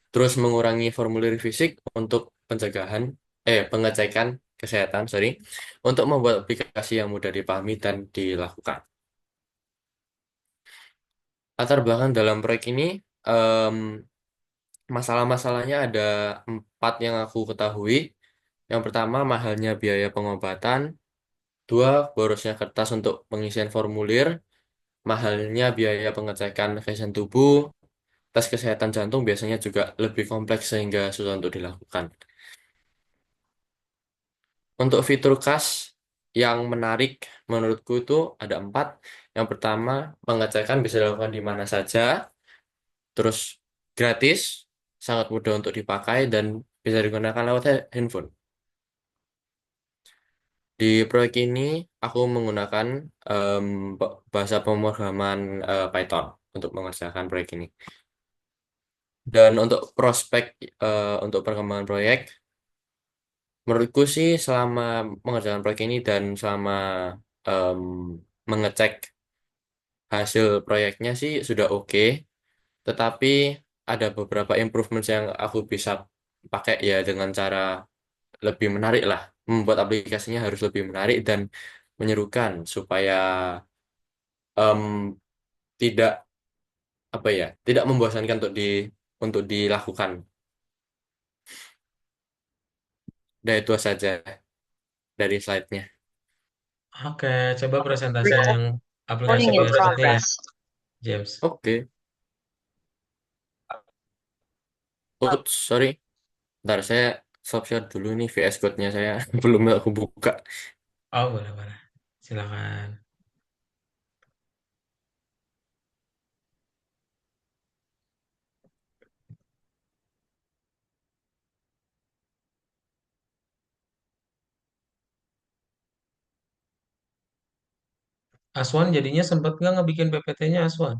terus mengurangi formulir fisik untuk pengecekan kesehatan, sorry, untuk membuat aplikasi yang mudah dipahami dan dilakukan. Latar belakang dalam proyek ini, em, masalah-masalahnya ada 4 yang aku ketahui. Yang pertama, mahalnya biaya pengobatan. Dua, borosnya kertas untuk pengisian formulir. Mahalnya biaya pengecekan kesehatan tubuh. Tes kesehatan jantung biasanya juga lebih kompleks sehingga susah untuk dilakukan. Untuk fitur khas yang menarik menurutku itu ada 4. Yang pertama, pengecekan bisa dilakukan di mana saja. Terus gratis, sangat mudah untuk dipakai dan bisa digunakan lewat handphone. Di proyek ini aku menggunakan em, bahasa pemrograman Python untuk mengerjakan proyek ini. Dan untuk prospek untuk perkembangan proyek, menurutku sih selama mengerjakan proyek ini dan selama em, mengecek hasil proyeknya sih sudah oke. Tetapi ada beberapa improvements yang aku bisa pakai ya dengan cara lebih menarik lah. Membuat aplikasinya harus lebih menarik dan menyerukan supaya em, tidak tidak membosankan untuk dilakukan. Udah itu saja dari slide-nya. Oke, coba presentasi yang aplikasi Recording in VS Code-nya ya, progress. James. Oke. Oh, sorry. Ntar saya stop share dulu nih VS Code-nya saya belum aku buka. Oh, boleh, boleh. Silakan. Aswan jadinya sempet nggak ngebikin PPT-nya Aswan?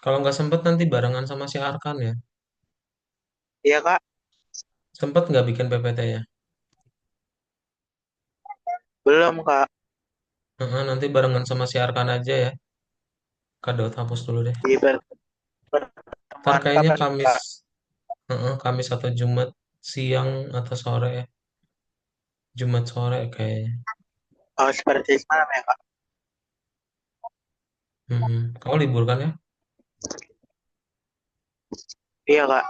Kalau nggak sempet nanti barengan sama si Arkan ya. Iya kak, Sempet nggak bikin PPT-nya? belum kak. Heeh, nanti barengan sama si Arkan aja ya. Kak Daud hapus dulu deh. Di Ntar pertemuan kayaknya kapan Kamis, kak? Kamis atau Jumat siang atau sore ya. Jumat sore kayaknya. Oh seperti semalam ya kak. Kamu libur kan ya? Iya kak.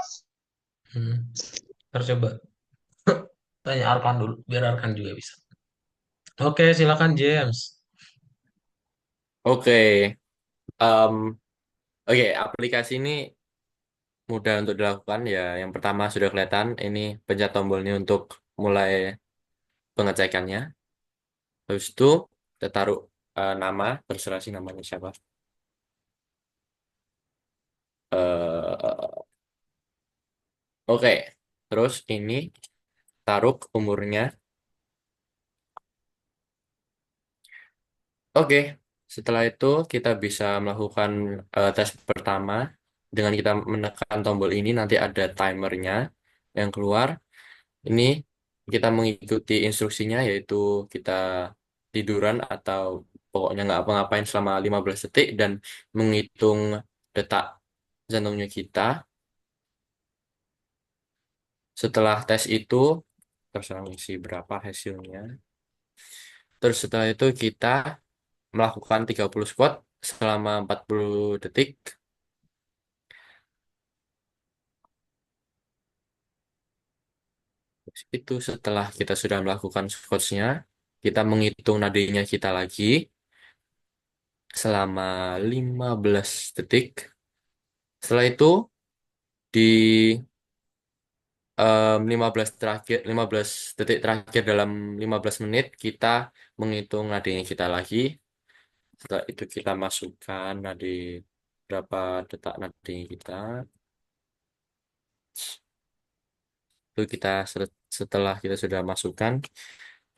Hmm. Ntar coba tanya Arkan dulu, biar Arkan juga bisa. Oke, silakan James. Oke. em, oke, aplikasi ini mudah untuk dilakukan ya. Yang pertama sudah kelihatan ini pencet tombol ini untuk mulai pengecekannya. Habis itu kita taruh nama, terserah sih namanya siapa. eh oke, terus ini taruh umurnya. Oke, setelah itu kita bisa melakukan tes pertama dengan kita menekan tombol ini nanti ada timernya yang keluar. Ini kita mengikuti instruksinya yaitu kita tiduran atau pokoknya nggak apa-ngapain selama 15 detik dan menghitung detak jantungnya kita. Setelah tes itu terserah isi berapa hasilnya. Terus setelah itu kita melakukan 30 squat selama 40 detik. Itu setelah kita sudah melakukan squats-nya, kita menghitung nadinya kita lagi selama 15 detik. Setelah itu di 15 detik terakhir dalam 15 menit kita menghitung nadinya kita lagi. Setelah itu kita masukkan nadi berapa detak nadinya kita. Itu kita setelah kita sudah masukkan,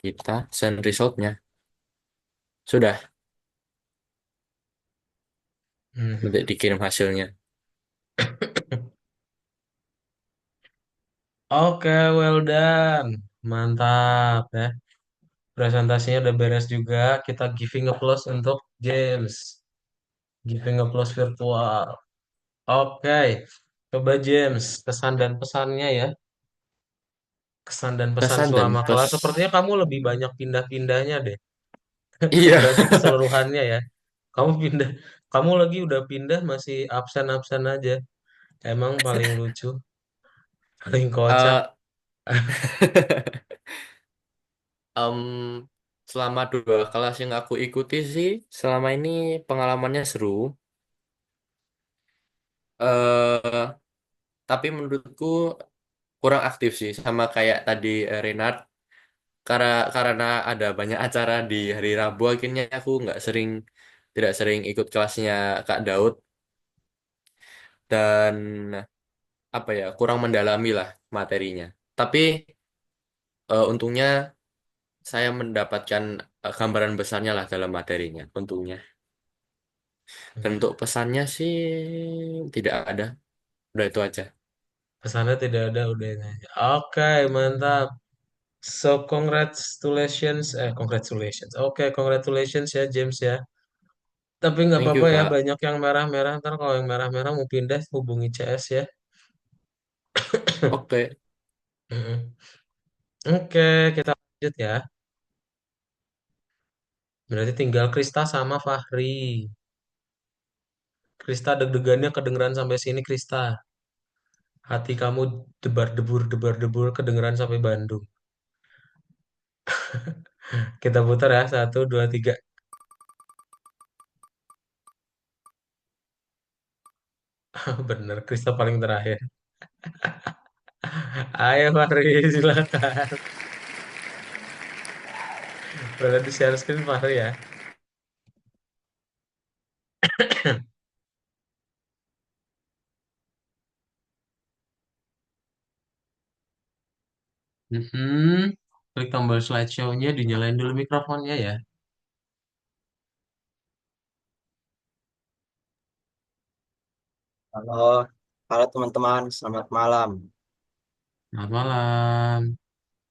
kita send resultnya. Sudah, nanti Mhm. dikirim hasilnya. Oke, well done. Mantap ya. Presentasinya udah beres juga. Kita giving applause untuk James. Giving applause virtual. Oke, coba James, kesan dan pesannya ya. Kesan dan pesan Kesan dan selama pes. kelas. Sepertinya kamu lebih banyak pindah-pindahnya deh. Iya. Berarti keseluruhannya ya. Kamu pindah, kamu lagi udah pindah masih absen-absen aja. Emang paling lucu, paling kocak. Eh, em, selama 2 kelas yang aku ikuti sih, selama ini pengalamannya seru. eh tapi menurutku kurang aktif sih, sama kayak tadi Renard. Karena ada banyak acara di hari Rabu, akhirnya aku tidak sering ikut kelasnya Kak Daud dan apa ya kurang mendalami lah materinya. Tapi untungnya saya mendapatkan gambaran besarnya lah dalam materinya, untungnya. Dan untuk pesannya sih tidak ada, udah itu aja. Pesannya tidak ada udah ini aja. Oke, mantap. So congratulations. Oke, congratulations ya James ya. Tapi nggak Thank apa-apa you ya, Kak. banyak yang merah-merah. Ntar kalau yang merah-merah mau pindah, hubungi CS ya. Oke, Mm-mm. Oke, kita lanjut ya. Berarti tinggal Krista sama Fahri. Krista deg-degannya kedengeran sampai sini Krista. Hati kamu debar-debur kedengeran sampai Bandung. Kita putar ya, 1, 2, 3. Bener, Krista paling terakhir. Ayo Fahri, silakan. Boleh di share screen Fahri ya. Klik tombol slideshow-nya, dinyalain dulu mikrofonnya ya. Halo, halo teman-teman, selamat malam. Selamat malam.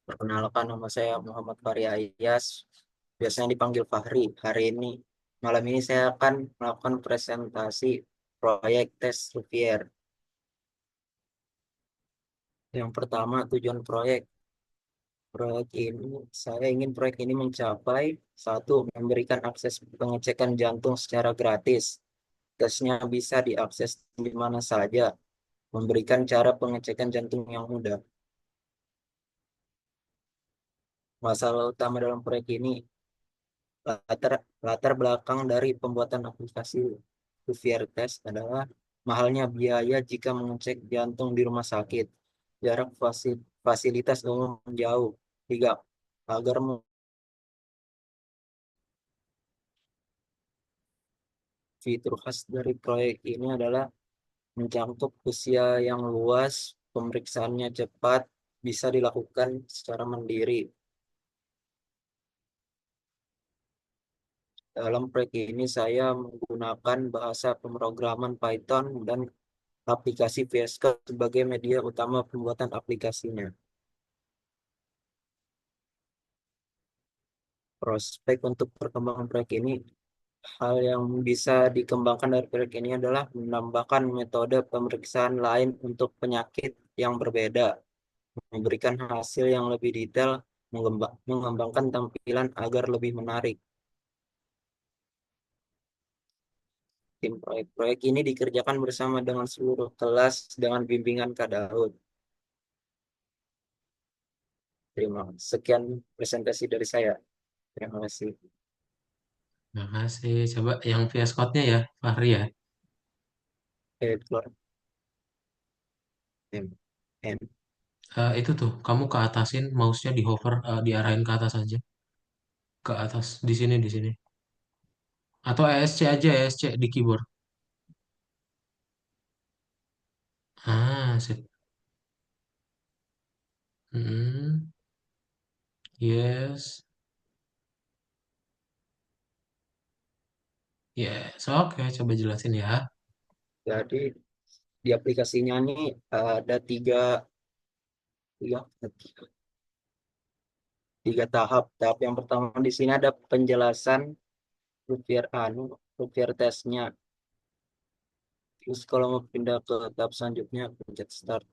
Perkenalkan nama saya Muhammad Fahri Ayas, biasanya dipanggil Fahri. Hari ini, malam ini saya akan melakukan presentasi proyek tes Rupier. Yang pertama, tujuan proyek. Proyek ini, saya ingin proyek ini mencapai satu, memberikan akses pengecekan jantung secara gratis. Tesnya bisa diakses di mana saja, memberikan cara pengecekan jantung yang mudah. Masalah utama dalam proyek ini latar latar belakang dari pembuatan aplikasi Rupier Test adalah mahalnya biaya jika mengecek jantung di rumah sakit, jarak fasilitas umum jauh, tiga agar fitur khas dari proyek ini adalah mencakup usia yang luas, pemeriksaannya cepat, bisa dilakukan secara mandiri. Dalam proyek ini saya menggunakan bahasa pemrograman Python dan aplikasi VS Code sebagai media utama pembuatan aplikasinya. Prospek untuk perkembangan proyek ini, hal yang bisa dikembangkan dari proyek ini adalah menambahkan metode pemeriksaan lain untuk penyakit yang berbeda, memberikan hasil yang lebih detail, mengembangkan tampilan agar lebih menarik. Tim proyek ini dikerjakan bersama dengan seluruh kelas dengan bimbingan Kak Daud. Terima kasih. Sekian presentasi dari saya. Terima kasih. Terima kasih. Coba yang VS Code-nya ya, Fahri ya. Keluar. M. M. Itu tuh, kamu ke atasin, mouse-nya di hover, diarahin ke atas aja. Ke atas, di sini, di sini. Atau ESC aja, ESC di keyboard. Sip. Hmm, yes. Yes, oke, coba jelasin ya. Jadi di aplikasinya ini ada tiga, tiga tahap. Tahap yang pertama di sini ada penjelasan Rupier testnya. Terus kalau mau pindah ke tahap selanjutnya, pencet start.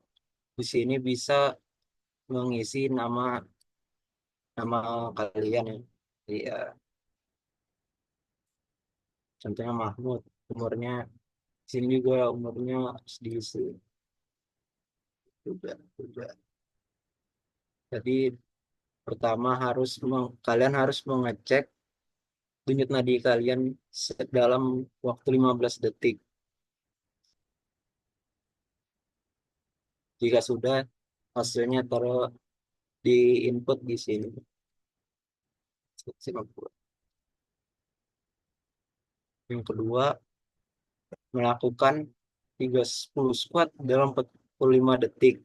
Di sini bisa mengisi nama nama kalian ya. Iya, contohnya Mahmud. Umurnya di sini juga umurnya diisi juga. Jadi pertama kalian harus mengecek denyut nadi kalian dalam waktu 15 detik. Jika sudah, hasilnya taruh di input di sini. Yang kedua, melakukan 30 squat dalam 45 detik.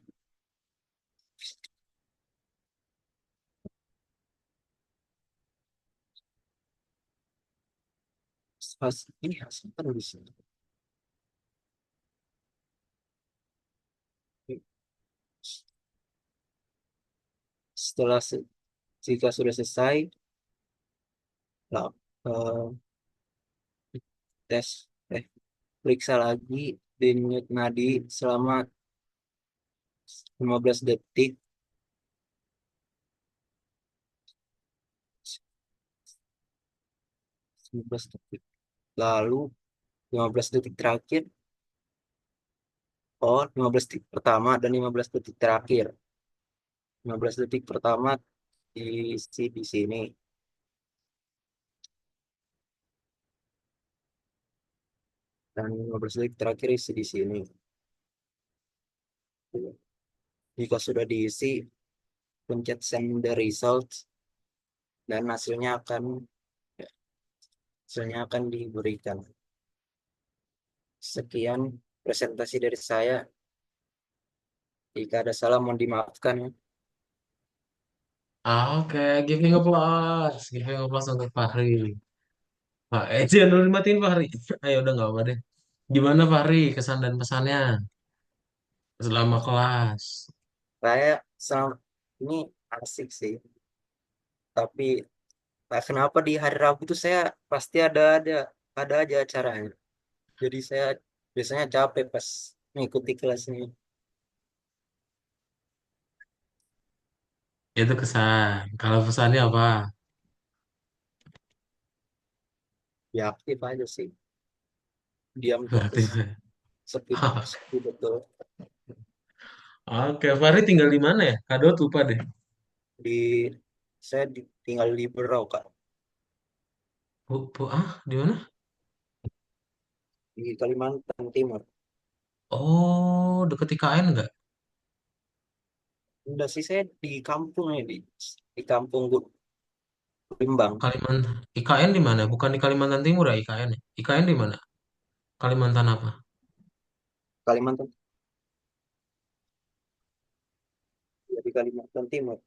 Ini hasilnya kan di sini. Setelah jika sudah selesai, lah, eh, tes, periksa lagi denyut nadi selama 15 detik. 15 detik. Lalu 15 detik terakhir Oh, 15 detik pertama dan 15 detik terakhir. 15 detik pertama diisi di sini. Dan 15 detik terakhir isi di sini. Jika sudah diisi, pencet send the results dan hasilnya akan diberikan. Sekian presentasi dari saya. Jika ada salah mohon dimaafkan. Oke, giving applause. Giving applause untuk Fahri. Pak, jangan dulu dimatiin Fahri. Ayo udah nggak apa deh. Gimana Fahri kesan dan pesannya selama kelas? Saya selama ini asik sih, tapi tak kenapa di hari Rabu itu saya pasti ada aja acaranya. Jadi saya biasanya capek pas mengikuti kelasnya. Itu kesan. Kalau pesannya apa? Ya aktif aja sih, diam Berarti. terus, sepi sepi betul. Oke, Fahri tinggal di mana ya? Kadot lupa deh. Di tinggal di Berau Kak, Di mana? di Kalimantan Timur. Oh, deket IKN nggak? Udah sih saya di kampung ya di kampung Limbang, Kalimantan. IKN di mana? Bukan di Kalimantan Timur ya IKN ya? IKN di mana? Kalimantan apa? Kalimantan, ya, di Kalimantan Timur.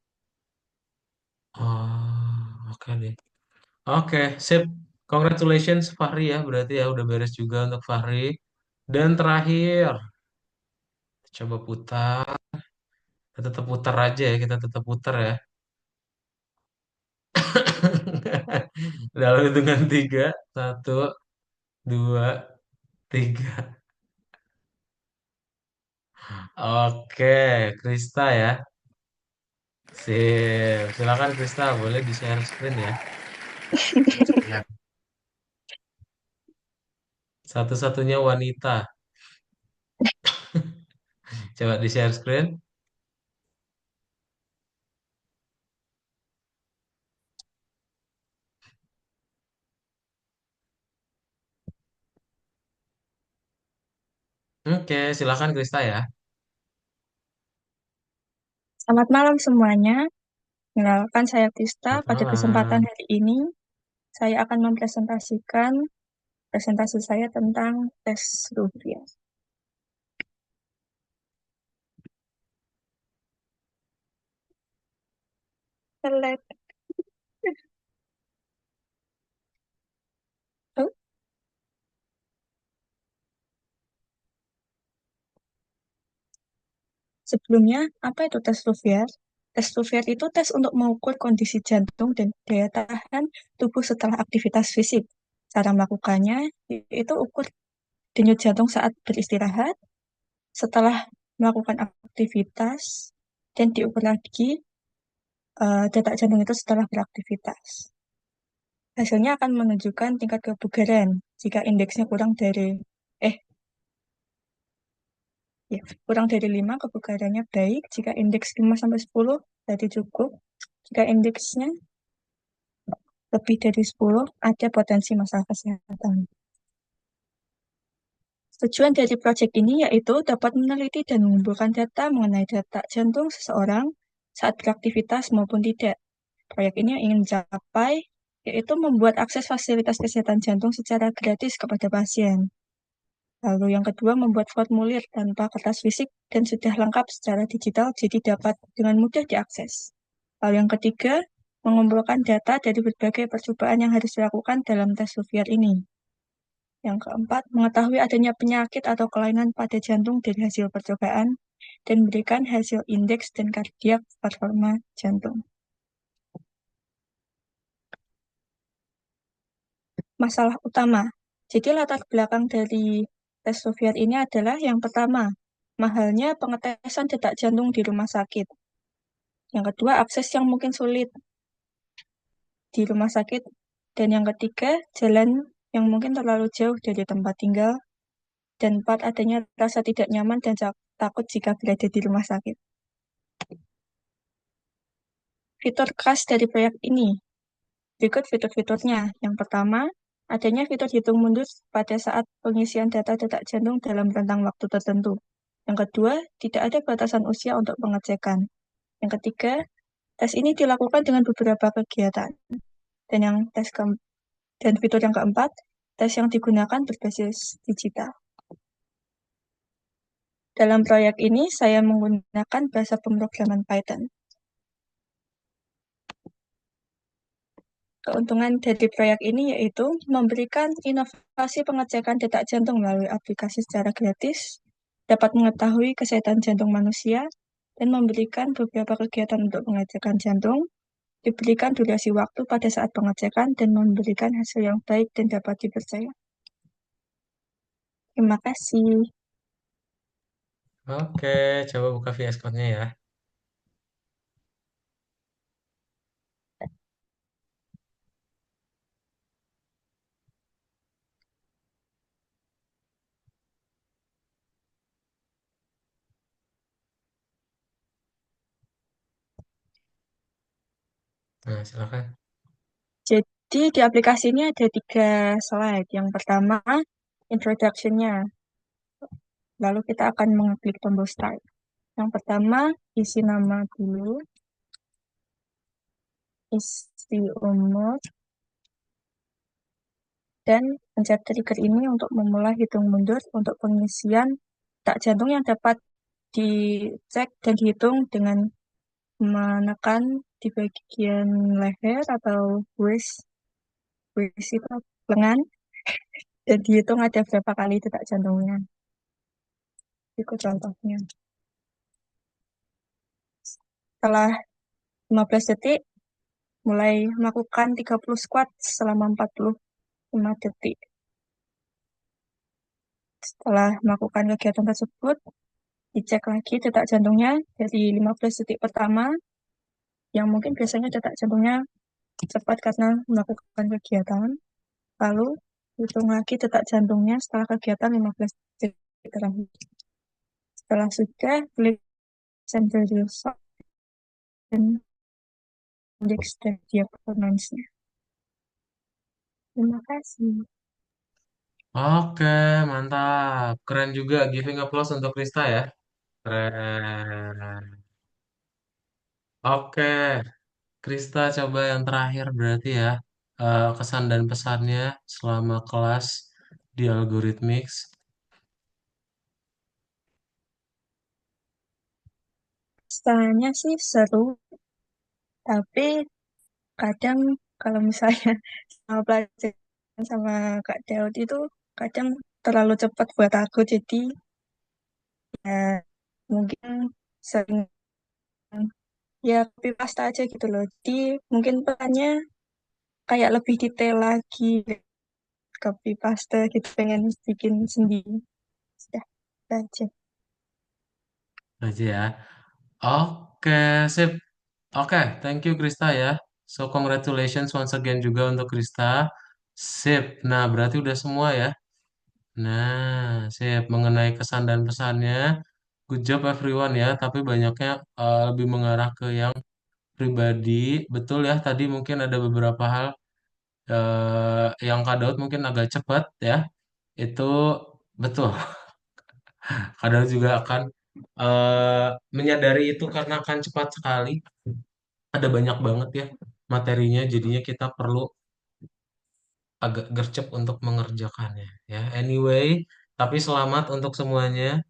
Oh, oke deh. Oke, sip. Congratulations Fahri ya. Berarti ya udah beres juga untuk Fahri. Dan terakhir, coba putar. Kita tetap putar aja ya. Kita tetap putar ya. Dalam hitungan tiga. Satu, dua, tiga. Oke, Krista ya. Sip. Silakan Krista, boleh di-share screen ya. Ya. Satu-satunya wanita. Coba di-share screen. Oke, silakan Krista ya. Selamat malam semuanya. Kenalkan saya Tista. Selamat Pada kesempatan malam. hari ini, saya akan mempresentasikan presentasi saya tentang tes Rupiah. Select. Oh, sebelumnya, apa itu tes Rupiah? Tes Rupiah itu tes untuk mengukur kondisi jantung dan daya tahan tubuh setelah aktivitas fisik. Cara melakukannya yaitu ukur denyut jantung saat beristirahat, setelah melakukan aktivitas, dan diukur lagi detak jantung itu setelah beraktivitas. Hasilnya akan menunjukkan tingkat kebugaran jika indeksnya eh kurang dari 5 kebugarannya baik, jika indeks 5 sampai 10 berarti cukup. Jika indeksnya lebih dari 10 ada potensi masalah kesehatan. Tujuan dari proyek ini yaitu dapat meneliti dan mengumpulkan data mengenai detak jantung seseorang saat beraktivitas maupun tidak. Proyek ini ingin mencapai yaitu membuat akses fasilitas kesehatan jantung secara gratis kepada pasien. Lalu yang kedua, membuat formulir tanpa kertas fisik dan sudah lengkap secara digital, jadi dapat dengan mudah diakses. Lalu yang ketiga, mengumpulkan data dari berbagai percobaan yang harus dilakukan dalam tes Rupiah ini. Yang keempat, mengetahui adanya penyakit atau kelainan pada jantung dari hasil percobaan dan memberikan hasil indeks dan kardiak performa jantung. Masalah utama. Jadi latar belakang dari tes Rupiah ini adalah yang pertama, mahalnya pengetesan detak jantung di rumah sakit. Yang kedua, akses yang mungkin sulit di rumah sakit. Dan yang ketiga, jalan yang mungkin terlalu jauh dari tempat tinggal. Dan 4, adanya rasa tidak nyaman dan takut jika berada di rumah sakit. Fitur khas dari proyek ini. Berikut fitur-fiturnya. Yang pertama, adanya fitur hitung mundur pada saat pengisian data detak jantung dalam rentang waktu tertentu. Yang kedua, tidak ada batasan usia untuk pengecekan. Yang ketiga, tes ini dilakukan dengan beberapa kegiatan. Dan dan fitur yang keempat, tes yang digunakan berbasis digital. Dalam proyek ini, saya menggunakan bahasa pemrograman Python. Keuntungan dari proyek ini yaitu memberikan inovasi pengecekan detak jantung melalui aplikasi secara gratis, dapat mengetahui kesehatan jantung manusia, dan memberikan beberapa kegiatan untuk pengecekan jantung, diberikan durasi waktu pada saat pengecekan, dan memberikan hasil yang baik dan dapat dipercaya. Terima kasih. Oke, coba buka VS Code-nya ya. Nah, silakan. Jadi di aplikasi ini ada 3 slide. Yang pertama, introduction-nya. Lalu kita akan mengklik tombol start. Yang pertama, isi nama dulu, isi umur, dan pencet trigger ini untuk memulai hitung mundur untuk pengisian detak jantung yang dapat dicek dan dihitung dengan menekan di bagian leher atau waist itu lengan, dan dihitung ada berapa kali detak jantungnya. Ikut contohnya. Setelah 15 detik, mulai melakukan 30 squat selama 45 detik. Setelah melakukan kegiatan tersebut, dicek lagi detak jantungnya dari 15 detik pertama, yang mungkin biasanya detak jantungnya cepat karena melakukan kegiatan. Lalu, hitung lagi detak jantungnya setelah kegiatan 15 detik terakhir. Setelah sudah, klik send the result dan indeks dia performance-nya. Terima kasih. Oke, mantap. Keren juga. Giving applause untuk Krista ya. Keren. Oke, Krista coba yang terakhir berarti ya. Kesan dan pesannya selama kelas di Algorithmics. Stylenya sih seru, tapi kadang kalau misalnya sama pelajaran sama Kak Daud itu kadang terlalu cepat buat aku, jadi ya mungkin sering ya copy paste aja gitu loh. Jadi mungkin perannya kayak lebih detail lagi, copy paste gitu, pengen bikin sendiri. Sudah, itu aja. Aja ya. Oke, sip. Oke, thank you Krista ya. So congratulations once again juga untuk Krista. Sip. Nah, berarti udah semua ya. Nah, sip. Mengenai kesan dan pesannya, good job everyone ya. Tapi banyaknya lebih mengarah ke yang pribadi. Betul ya, tadi mungkin ada beberapa hal yang Kak Daud mungkin agak cepat ya. Itu betul. Kak Daud juga akan menyadari itu karena akan cepat sekali. Ada banyak banget ya materinya, jadinya kita perlu agak gercep untuk mengerjakannya ya. Anyway, tapi selamat untuk semuanya.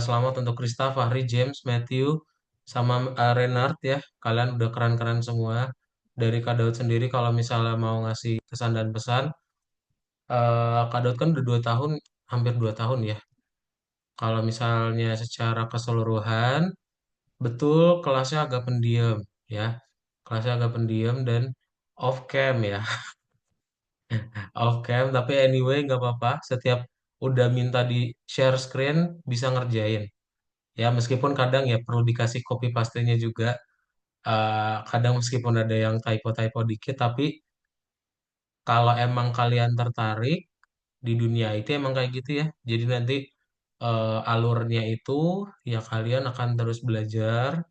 Selamat untuk Krista, Fahri, James, Matthew, sama Renard ya. Kalian udah keren-keren semua. Dari Kak Daud sendiri kalau misalnya mau ngasih kesan dan pesan, Kak Daud kan udah 2 tahun, hampir 2 tahun ya. Kalau misalnya secara keseluruhan, betul kelasnya agak pendiam ya. Kelasnya agak pendiam dan off cam ya. Off cam, tapi anyway nggak apa-apa. Setiap udah minta di share screen bisa ngerjain. Ya meskipun kadang ya perlu dikasih copy paste-nya juga. Kadang meskipun ada yang typo-typo dikit, tapi kalau emang kalian tertarik, di dunia IT emang kayak gitu ya. Jadi nanti alurnya itu ya kalian akan terus belajar,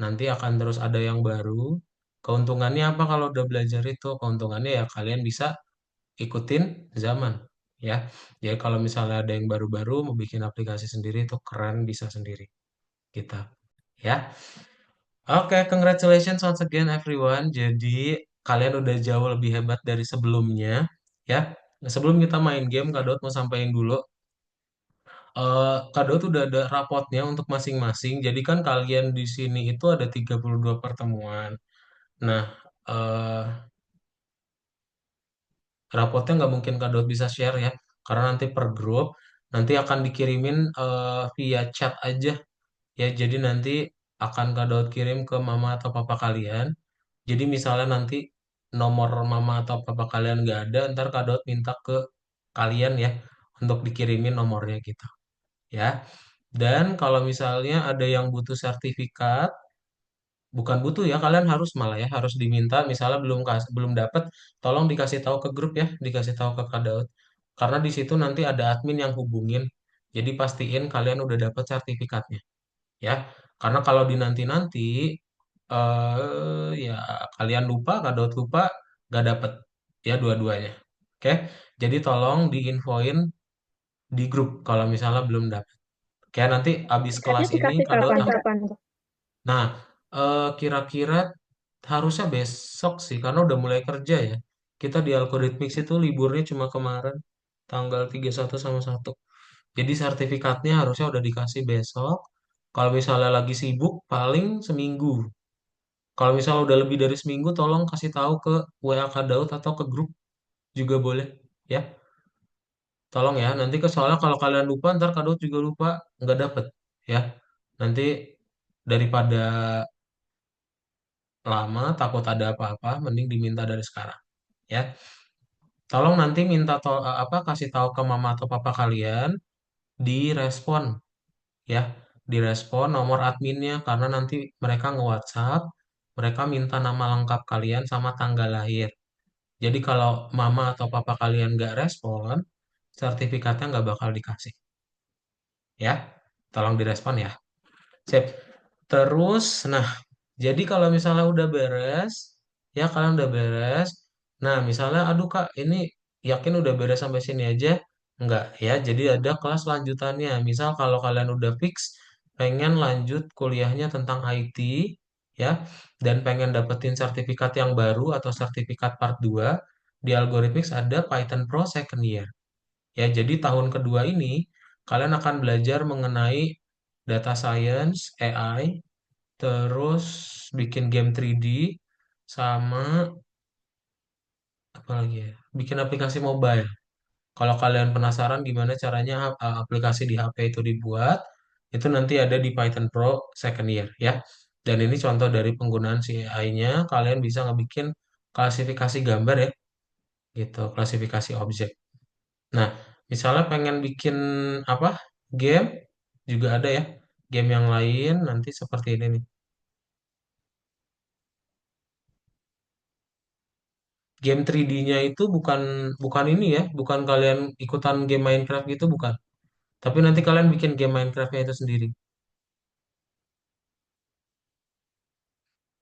nanti akan terus ada yang baru. Keuntungannya apa kalau udah belajar itu? Keuntungannya ya kalian bisa ikutin zaman ya. Jadi kalau misalnya ada yang baru-baru mau bikin aplikasi sendiri itu keren bisa sendiri kita ya. Oke, congratulations once again everyone. Jadi kalian udah jauh lebih hebat dari sebelumnya ya. Nah, sebelum kita main game, Kak Dot mau sampaikan dulu. Kak Dot udah ada rapotnya untuk masing-masing. Jadi kan kalian di sini itu ada 32 pertemuan. Nah, eh, rapotnya nggak mungkin Kak Daud bisa share ya, karena nanti per grup, nanti akan dikirimin via chat aja ya. Jadi nanti akan Kak Daud kirim ke mama atau papa kalian. Jadi misalnya nanti nomor mama atau papa kalian nggak ada, ntar Kak Daud minta ke kalian ya untuk dikirimin nomornya gitu ya. Dan kalau misalnya ada yang butuh sertifikat, bukan butuh ya, kalian harus malah ya, harus diminta misalnya belum dapat, tolong dikasih tahu ke grup ya, dikasih tahu ke Kak Daud. Karena di situ nanti ada admin yang hubungin. Jadi pastiin kalian udah dapat sertifikatnya ya. Karena kalau di nanti-nanti ya kalian lupa, Kak Daud lupa, gak dapet ya dua-duanya. Oke. Jadi tolong diinfoin di grup kalau misalnya belum dapat. Oke, nanti abis Chatnya kelas ini dikasih Kak Daud kapan tuh? Nah, kira-kira harusnya besok sih, karena udah mulai kerja ya. Kita di Algorithmics itu liburnya cuma kemarin, tanggal 31 sama 1. Jadi sertifikatnya harusnya udah dikasih besok. Kalau misalnya lagi sibuk, paling seminggu. Kalau misalnya udah lebih dari seminggu, tolong kasih tahu ke WA Kak Daud atau ke grup juga boleh. Ya, tolong ya. Nanti soalnya kalau kalian lupa, ntar Kak Daud juga lupa, nggak dapet. Ya, nanti daripada lama takut ada apa-apa mending diminta dari sekarang ya. Tolong nanti kasih tahu ke mama atau papa kalian, direspon ya, direspon nomor adminnya karena nanti mereka nge-WhatsApp, mereka minta nama lengkap kalian sama tanggal lahir. Jadi kalau mama atau papa kalian nggak respon, sertifikatnya nggak bakal dikasih ya. Tolong direspon ya. Sip. Terus, nah, jadi kalau misalnya udah beres, ya kalian udah beres. Nah, misalnya, aduh Kak, ini yakin udah beres sampai sini aja? Enggak, ya. Jadi ada kelas lanjutannya. Misal kalau kalian udah fix, pengen lanjut kuliahnya tentang IT, ya, dan pengen dapetin sertifikat yang baru atau sertifikat part 2 di Algorithmics ada Python Pro Second Year. Ya, jadi tahun kedua ini kalian akan belajar mengenai data science, AI, terus bikin game 3D, sama apa lagi ya? Bikin aplikasi mobile. Kalau kalian penasaran gimana caranya aplikasi di HP itu dibuat, itu nanti ada di Python Pro Second Year ya. Dan ini contoh dari penggunaan si AI-nya, kalian bisa ngebikin klasifikasi gambar ya, gitu, klasifikasi objek. Nah, misalnya pengen bikin apa? Game juga ada ya. Game yang lain nanti seperti ini nih. Game 3D-nya itu bukan bukan ini ya, bukan kalian ikutan game Minecraft gitu bukan. Tapi nanti kalian bikin game Minecraft-nya itu sendiri.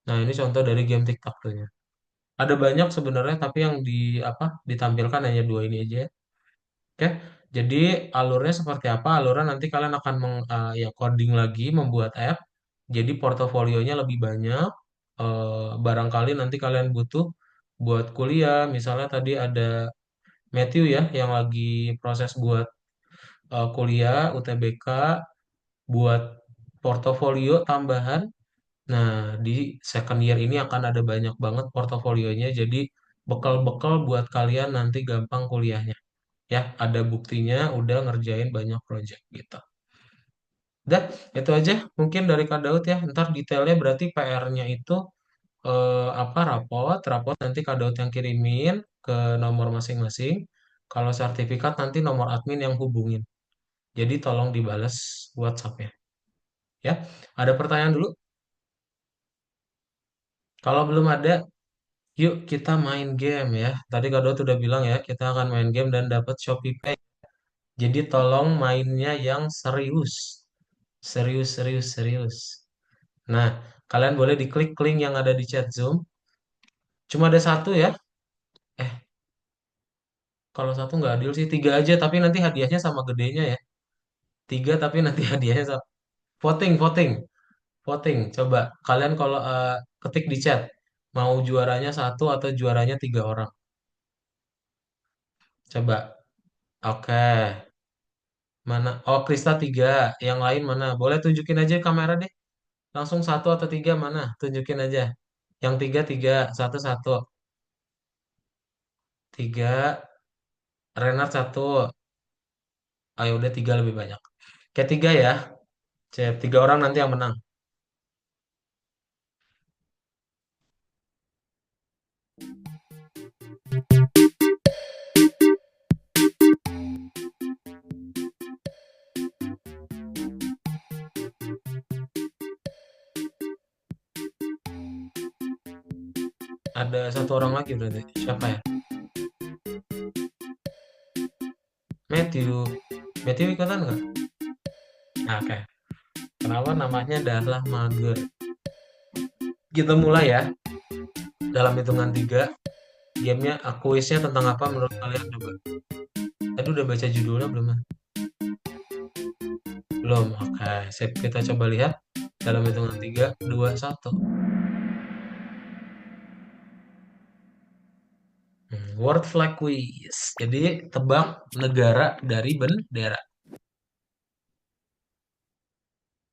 Nah, ini contoh dari game TikTok tuh ya. Ada banyak sebenarnya, tapi yang ditampilkan hanya dua ini aja ya. Oke. Jadi alurnya seperti apa? Alurnya nanti kalian akan ya coding lagi, membuat app. Jadi portofolionya lebih banyak. Barangkali nanti kalian butuh buat kuliah. Misalnya tadi ada Matthew ya yang lagi proses buat kuliah UTBK, buat portofolio tambahan. Nah, di second year ini akan ada banyak banget portofolionya. Jadi bekal-bekal buat kalian nanti gampang kuliahnya. Ya, ada buktinya udah ngerjain banyak project gitu. Udah, itu aja mungkin dari Kak Daud ya. Ntar detailnya berarti PR-nya itu rapot nanti Kak Daud yang kirimin ke nomor masing-masing. Kalau sertifikat nanti nomor admin yang hubungin. Jadi tolong dibales WhatsApp-nya. Ya, ada pertanyaan dulu? Kalau belum ada, Yuk kita main game ya. Tadi Kak Dot udah bilang ya, kita akan main game dan dapat Shopee Pay. Jadi tolong mainnya yang serius. Serius, serius, serius. Nah, kalian boleh diklik link yang ada di chat Zoom. Cuma ada satu ya. Eh, kalau satu nggak adil sih, tiga aja. Tapi nanti hadiahnya sama gedenya ya. Tiga tapi nanti hadiahnya sama. Voting, voting, voting. Coba kalian kalau ketik di chat. Mau juaranya satu atau juaranya tiga orang. Coba. Oke. Mana? Oh, Krista tiga. Yang lain mana? Boleh tunjukin aja kamera deh. Langsung satu atau tiga mana? Tunjukin aja. Yang tiga, tiga. Satu, satu. Tiga. Renard satu. Ayo udah tiga lebih banyak. Kayak tiga ya. Cep, tiga orang nanti yang menang. Ada satu orang lagi berarti. Siapa ya? Matthew. Matthew ikutan nggak? Nah, oke. Kenapa namanya adalah mager? Kita mulai ya. Dalam hitungan tiga. Gamenya, kuisnya tentang apa menurut kalian coba? Tadi udah baca judulnya belum? Belum. Oke. Sip. Kita coba lihat. Dalam hitungan tiga, dua, satu. Word flag quiz. Jadi tebak negara dari bendera.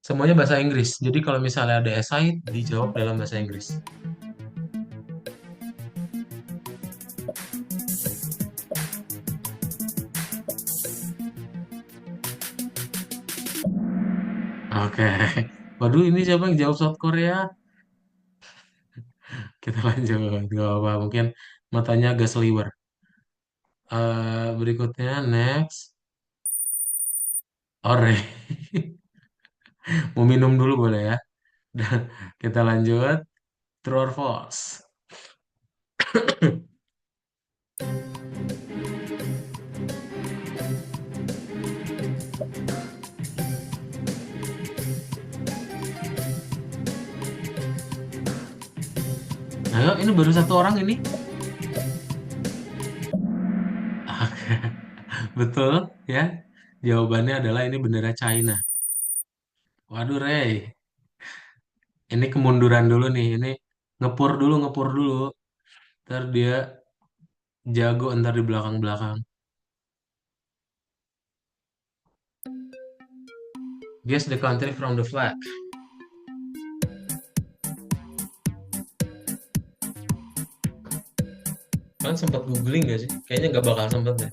Semuanya bahasa Inggris. Jadi kalau misalnya ada esai, dijawab dalam bahasa Inggris. Oke. Waduh, ini siapa yang jawab South Korea? Kita lanjut. Gak apa, mungkin matanya agak seliwer. Berikutnya, next. Ore. Mau minum dulu boleh ya? Dan kita lanjut. True or false? Ayo, ini baru satu orang ini. Oke. Betul ya. Jawabannya adalah ini bendera China. Waduh, Rey. Ini kemunduran dulu nih. Ini ngepur dulu, ngepur dulu. Ntar dia jago ntar di belakang-belakang. Guess the country from the flag. Kan sempat googling gak sih? Kayaknya nggak bakal sempet deh.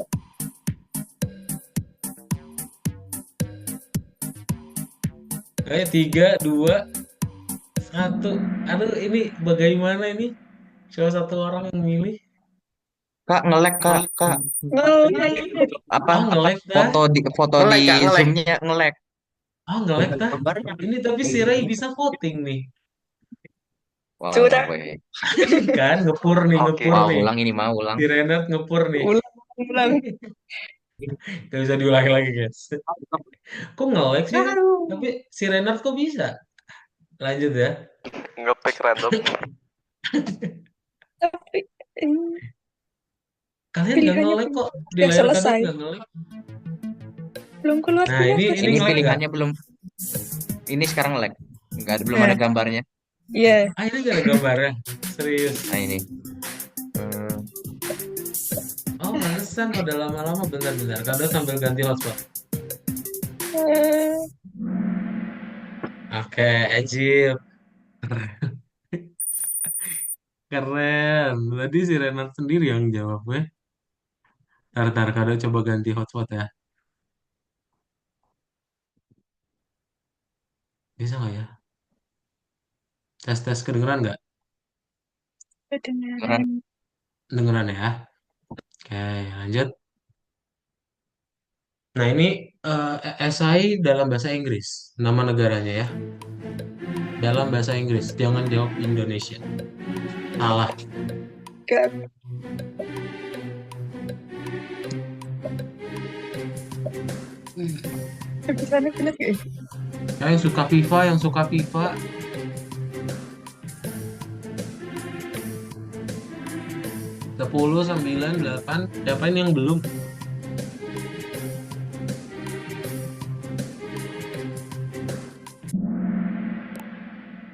Kayak tiga, dua, satu. Aduh, ini bagaimana ini? Cuma satu orang yang milih. Kak, nge-lag, Kak. Apa Oh, nge-lag dah. foto Nge-lag, di Kak, nge-lag. Zoom-nya nge-lag. Oh, nge-lag dah. Gambarnya. Ini tapi si Ray bisa voting nih. Wah, Curang. weh. Kan ngepur nih, Oke. ngepur Mau nih. ulang ini, mau ulang. Si Renat ngepur nih. Ulang. Gak bisa diulangi lagi, guys. Kok nge-lag sih? Tapi si Renat kok bisa? Lanjut ya. Ngepick random. Tapi Kalian gak pilihannya nge-lag kok. Di udah layar kalian selesai. gak nge-lag. Belum keluar Nah, keluar ini Kak. Ini nge-lag gak? pilihannya belum. Ini sekarang lag. Belum Nah. ada gambarnya. Iya. Ah, ini gak ada gambarnya. Serius. Nah, ini. Oh, pantesan udah lama-lama. Bentar-bentar. Kadang sambil ganti hotspot. Eh, Oke, Ejil. Keren. Tadi si Renat sendiri yang jawab, gue. Tar, kadang coba ganti hotspot ya. Bisa nggak ya? Tes-tes kedengeran nggak? kedengaran. Dengeran ya. Oke, lanjut. Nah, ini esai dalam bahasa Inggris. Nama negaranya ya. Dalam bahasa Inggris. Jangan jawab Indonesia. Salah. Gak, bisa bener gak ya? Yang suka FIFA, yang suka FIFA. 10, 9, 8. Siapa ini yang belum?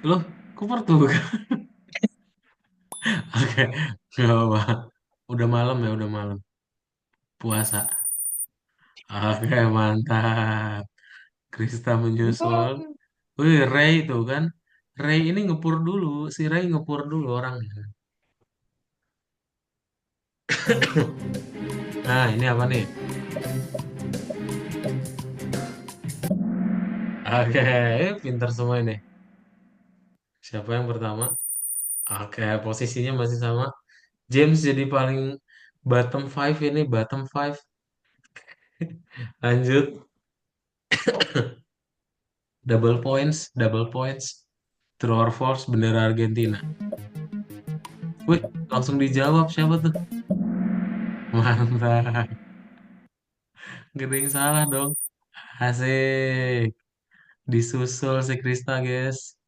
Loh, kok Portugal? Oke, nggak apa. Udah malam ya, udah malam. Puasa. Oke, mantap. Krista menyusul. Wih, Ray itu kan. Ray ini ngepur dulu. Si Ray ngepur dulu orangnya. Nah, ini apa nih? Oke, pinter semua ini. Siapa yang pertama? Oke, posisinya masih sama. James jadi paling bottom five ini, bottom five. Lanjut. Double points, double points. True or false, bendera Argentina. Wih, langsung dijawab siapa tuh? Mantap. Gak ada yang salah dong. Asik. Disusul si Krista, guys.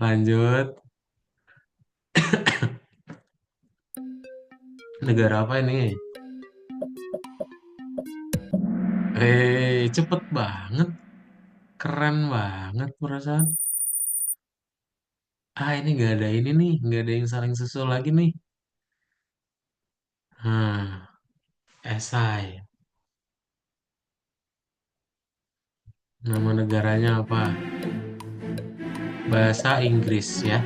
Lanjut. Negara apa ini? Cepet banget. Keren banget perasaan. Ini gak ada ini nih. Gak ada yang saling susul lagi nih. Nah, esai. Nama negaranya apa? Bahasa Inggris ya.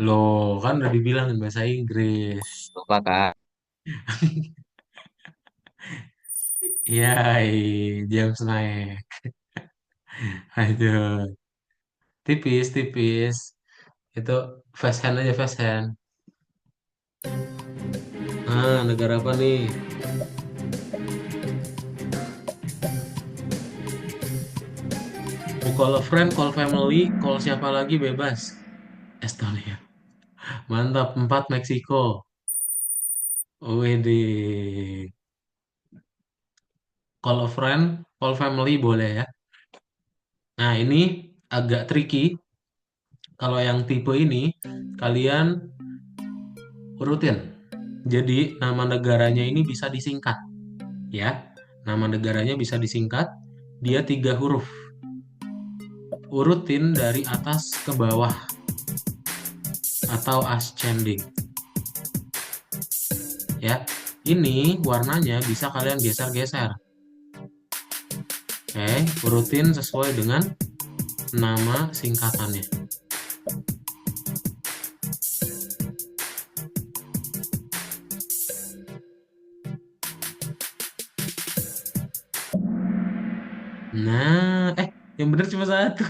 Loh, kan udah dibilangin bahasa Inggris. Lupa kak. Iya, James naik. Aduh, tipis, tipis. Itu fast hand aja, fast hand. Negara apa nih? Mau call a friend, call family, call siapa lagi bebas. Estonia. Mantap, 4 Meksiko. Widih. Call a friend, call family boleh ya. Nah, ini agak tricky. Kalau yang tipe ini, kalian urutin. Jadi, nama negaranya ini bisa disingkat. Ya, nama negaranya bisa disingkat. Dia 3 huruf. Urutin dari atas ke bawah. Atau ascending. Ya, ini warnanya bisa kalian geser-geser. Oke, urutin sesuai dengan nama singkatannya. Nah, yang benar cuma satu.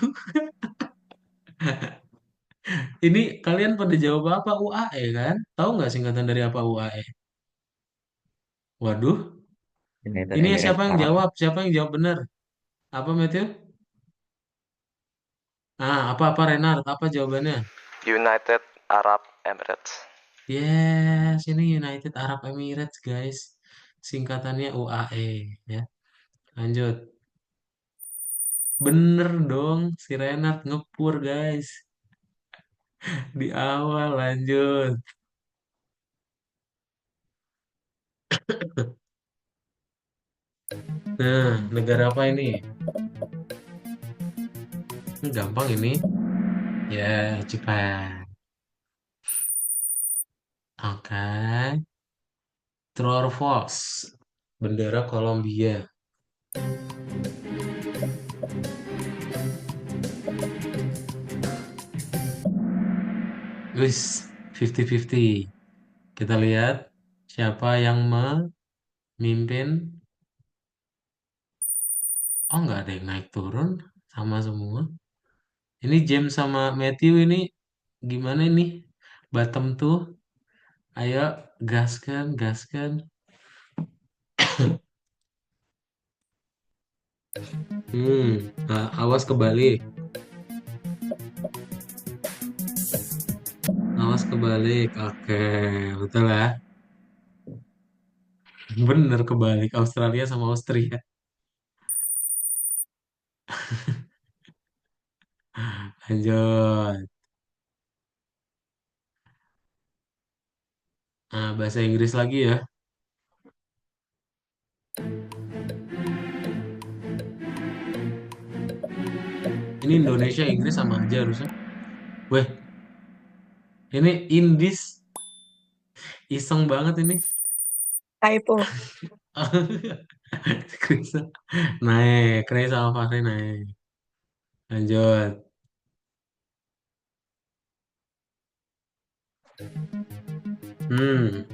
Ini kalian pada jawab apa? UAE kan? Tahu nggak singkatan dari apa UAE? Waduh, United ini siapa Emirates yang Arab. jawab? Siapa yang jawab benar? Apa Matthew? Apa Renard? Apa jawabannya? United Arab Emirates. Yes, ini United Arab Emirates, guys. Singkatannya UAE, ya. Lanjut. Bener dong, si Renard ngepur, guys. Di awal, lanjut. Nah, negara apa ini? Ini gampang ini. Ya, Jepang. Oke. True or false? Bendera Kolombia. Wis, 50-50. Kita lihat siapa yang memimpin. Oh, nggak ada yang naik turun. Sama semua. Ini James sama Matthew ini gimana ini? Bottom tuh. Ayo, gaskan, gaskan. Awas kebalik. Awas kebalik. Oke, betul ya. Bener kebalik. Australia sama Austria. Lanjut. Nah, bahasa Inggris lagi ya. Ini Indonesia, Inggris sama aja harusnya. Weh, ini Indis. Iseng banget ini. Typo. Krisa. Naik. Krisa sama Fahri naik. Lanjut. Hmm.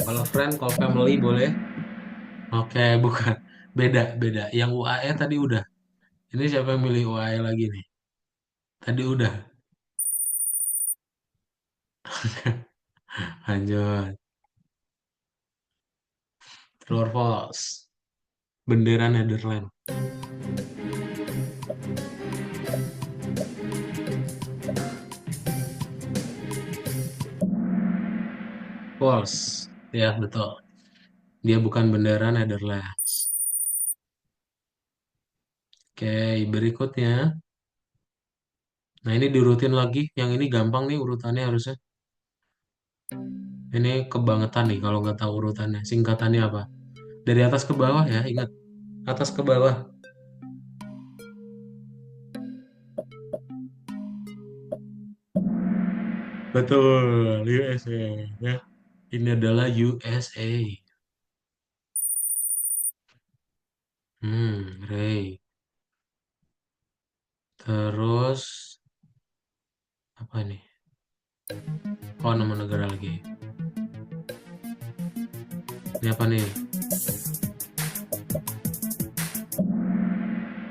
Kalau friend, kalau family boleh. Oke, bukan. Beda, beda. Yang UAE tadi udah. Ini siapa yang milih UAE lagi nih? Tadi udah. Lanjut. True or false? Bendera Netherlands. False. Ya, betul. Dia bukan bendera Netherlands. Oke, berikutnya. Nah, ini diurutin lagi. Yang ini gampang nih urutannya harusnya. Ini kebangetan nih kalau nggak tahu urutannya. Singkatannya apa? Dari atas ke bawah ya, ingat. Atas ke bawah. Betul, USA. Ya. Ini adalah USA. Ray. Terus, apa nih? Oh, nama negara lagi. Ini apa nih?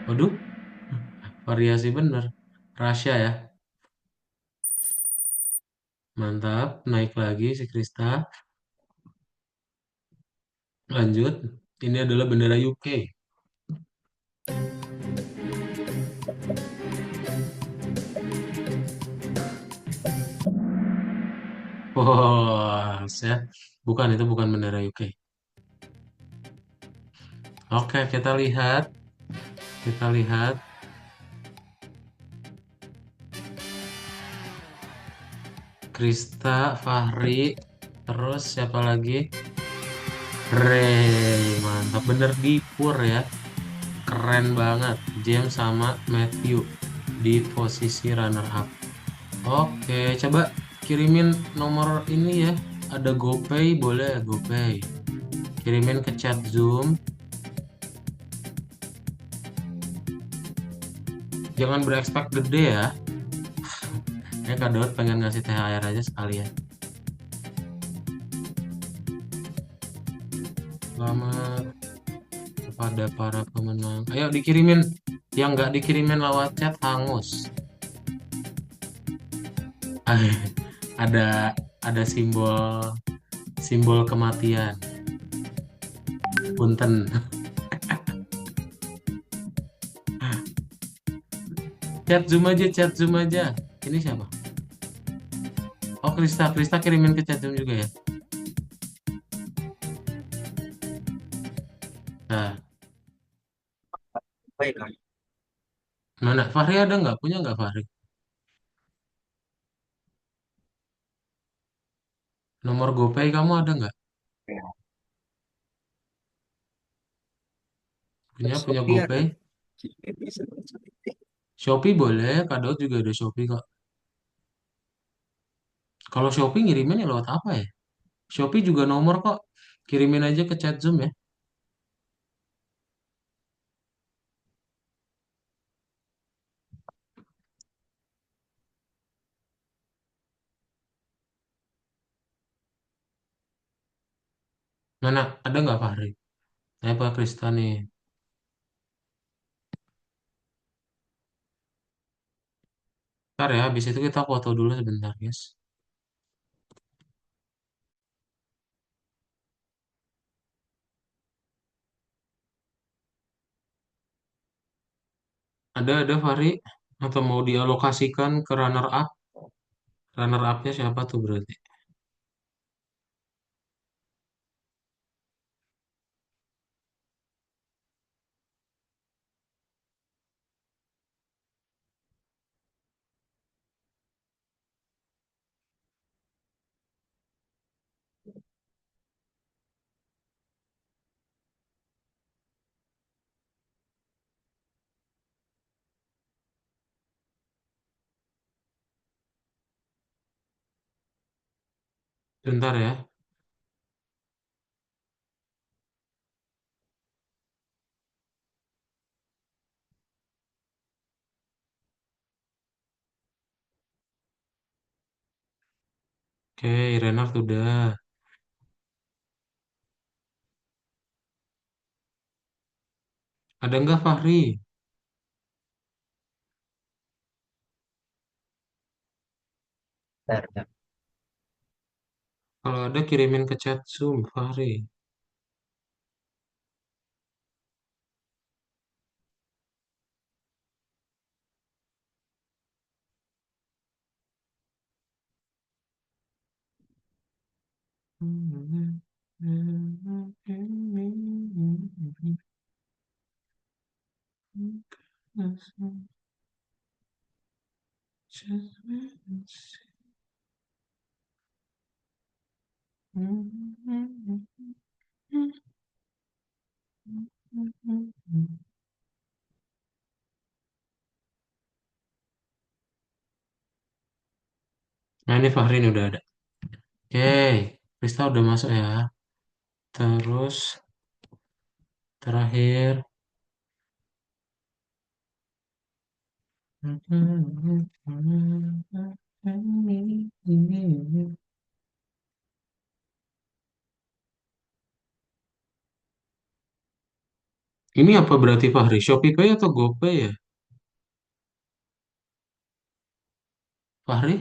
Waduh, variasi bener. Russia ya. Mantap, naik lagi si Krista. Lanjut, ini adalah bendera UK. Oh, ya. Bukan, itu bukan bendera UK. Oke, kita lihat. Kita lihat. Krista, Fahri, terus siapa lagi? Ray, mantap. Bener di pur ya. Keren banget. James sama Matthew di posisi runner up. Oke, coba kirimin nomor ini ya. Ada GoPay, boleh GoPay. Kirimin ke chat Zoom. Jangan berekspek gede ya. Kak Daud pengen ngasih THR aja sekalian. Selamat kepada para pemenang. Ayo dikirimin. Yang nggak dikirimin lewat chat hangus. ada ada simbol simbol kematian. Punten. Chat Zoom aja, chat Zoom aja. Ini siapa? Oh, Krista. Krista kirimin ke chat Zoom juga ya. Nah, Baik, Kak. mana? Fahri ada nggak? Punya nggak Fahri? Nomor GoPay kamu ada nggak? Punya Shopee ada. GoPay? Bisa. Shopee boleh. Kak Daud juga ada Shopee kok. Kalau Shopee ngirimin ya lewat apa ya? Shopee juga nomor kok. Kirimin aja ke chat Zoom ya. Mana? Ada nggak Fahri? Saya Pak Krista nih. Ntar ya, habis itu kita foto dulu sebentar, guys. Ada Fahri. Atau mau dialokasikan ke runner up? Runner up-nya siapa tuh berarti? Bentar ya. Oke, Renard udah. Ada nggak Fahri? Bentar, bentar. Kalau ada kirimin ke chat Zoom, Fahri. Nah ini Fahri ini udah ada. Oke, Krista udah masuk ya. Terus terakhir. Ini apa berarti Fahri? Shopee Pay atau GoPay ya? Fahri?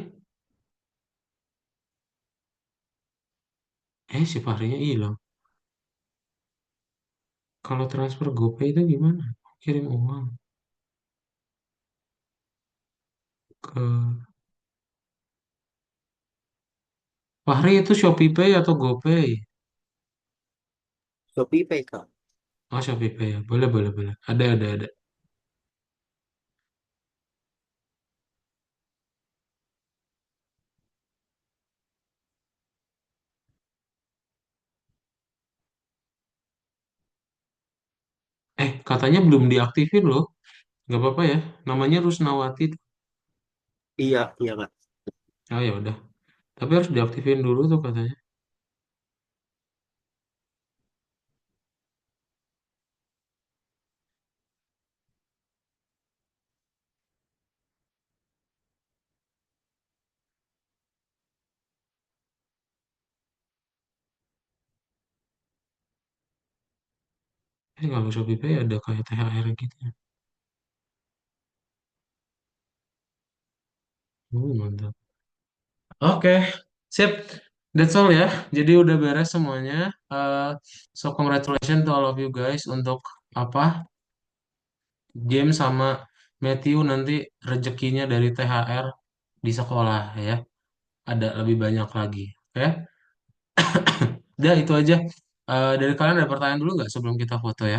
Si Fahrinya hilang. Kalau transfer GoPay itu gimana? Kirim uang ke Fahri itu Shopee Pay atau GoPay? Shopee Pay, Kak. Oh, Shopee Pay ya. Boleh, boleh, boleh. Ada. Katanya belum diaktifin loh. Nggak apa-apa ya. Namanya Rusnawati. Iya, iya, Kak. Oh ya udah. Tapi harus diaktifin dulu tuh katanya. Kalau Shopee Pay ada kayak THR gitu. Mantap. Oke, sip. That's all ya. Jadi udah beres semuanya. So congratulations to all of you guys untuk apa? James sama Matthew nanti rezekinya dari THR di sekolah ya. Ada lebih banyak lagi. Oke? Udah itu aja. Dari kalian ada pertanyaan dulu nggak sebelum kita foto ya?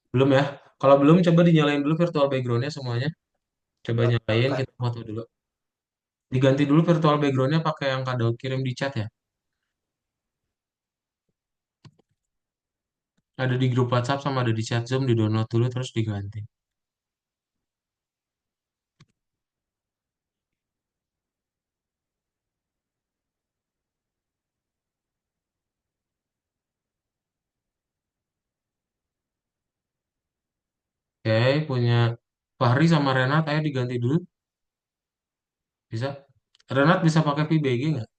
Belum ya? Kalau belum coba dinyalain dulu virtual backgroundnya semuanya. Coba nyalain, Kak. kita foto dulu. Diganti dulu virtual backgroundnya pakai yang kado kirim di chat ya. Ada di grup WhatsApp sama ada di chat Zoom, di download dulu terus diganti. Oke, punya Fahri sama Renat, ayo diganti dulu. Bisa? Renat bisa pakai VBG nggak?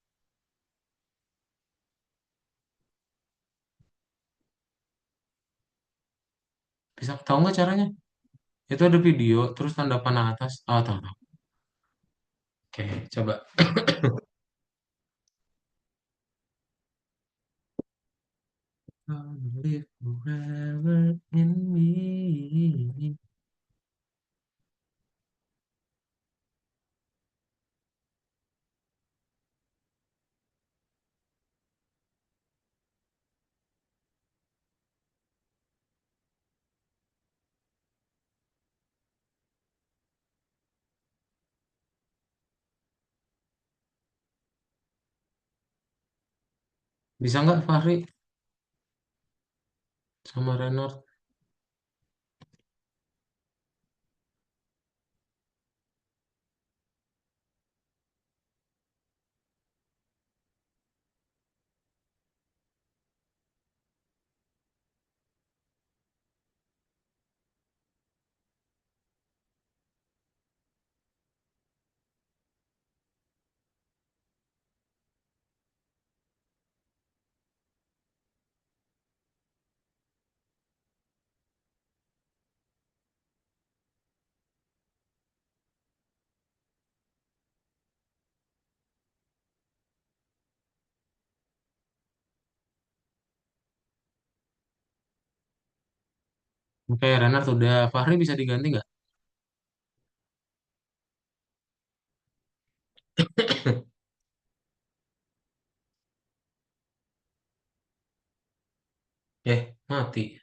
Bisa tahu nggak caranya? Itu ada video, terus tanda panah atas. Oh, tahu, tahu. Oke, coba. Live forever in me. Bisa nggak Fahri sama Renard? Oke, Renard udah. Fahri bisa diganti nggak? Mati.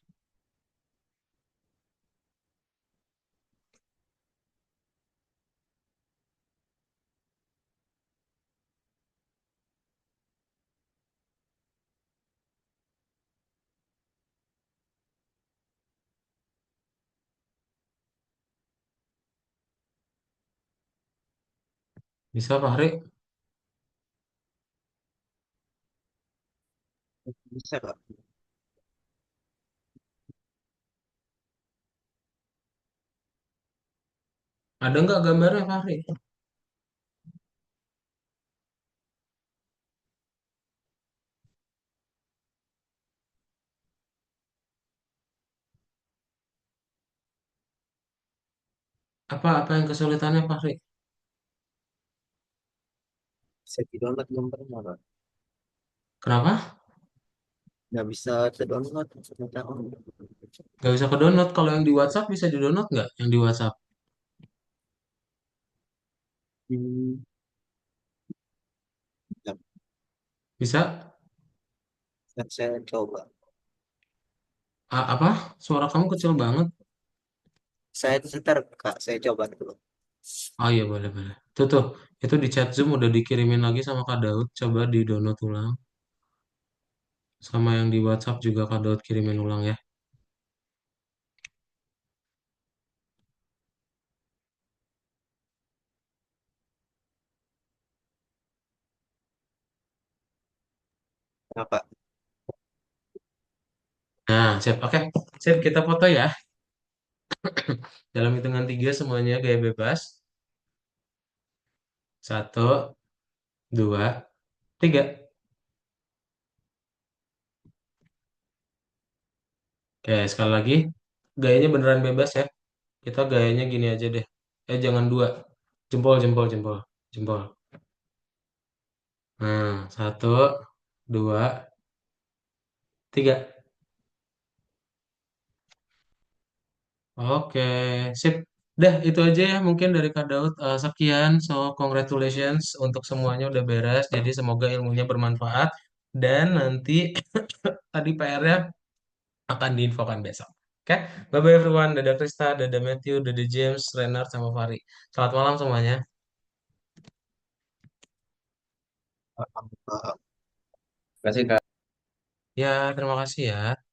Bisa Fahri? Bisa, Kak. Ada nggak gambarnya Fahri? Apa yang kesulitannya Fahri? Bisa di-download gambarnya, Kak. Kenapa? Nggak bisa ke-download ternyata. Nggak bisa ke download. Kalau yang di WhatsApp bisa di download nggak? Yang di WhatsApp Hmm, ya, bisa? saya coba. Apa? Suara kamu kecil banget. Saya sebentar, Kak. Saya coba dulu. Oh iya boleh boleh. Tuh itu di chat Zoom udah dikirimin lagi sama Kak Daud. Coba di download ulang. Sama yang di WhatsApp juga Kak Daud kirimin ulang ya. Nah, Kak. Nah, siap. Oke, siap kita foto ya. Dalam hitungan tiga semuanya gaya bebas. Satu, dua, tiga. Oke, sekali lagi. Gayanya beneran bebas ya. Kita gayanya gini aja deh. Jangan dua. Jempol, jempol, jempol. Jempol. Nah, satu, dua, tiga. Oke, sip. Dah, itu aja ya mungkin dari Kak Daud. Sekian, so congratulations untuk semuanya udah beres. Jadi semoga ilmunya bermanfaat. Dan nanti tadi PR-nya akan diinfokan besok. Oke, bye-bye everyone. Dadah Krista, dadah Matthew, dadah James, Renard, sama Fari. Selamat malam semuanya. Alhamdulillah. Terima kasih Kak. Ya, terima kasih ya.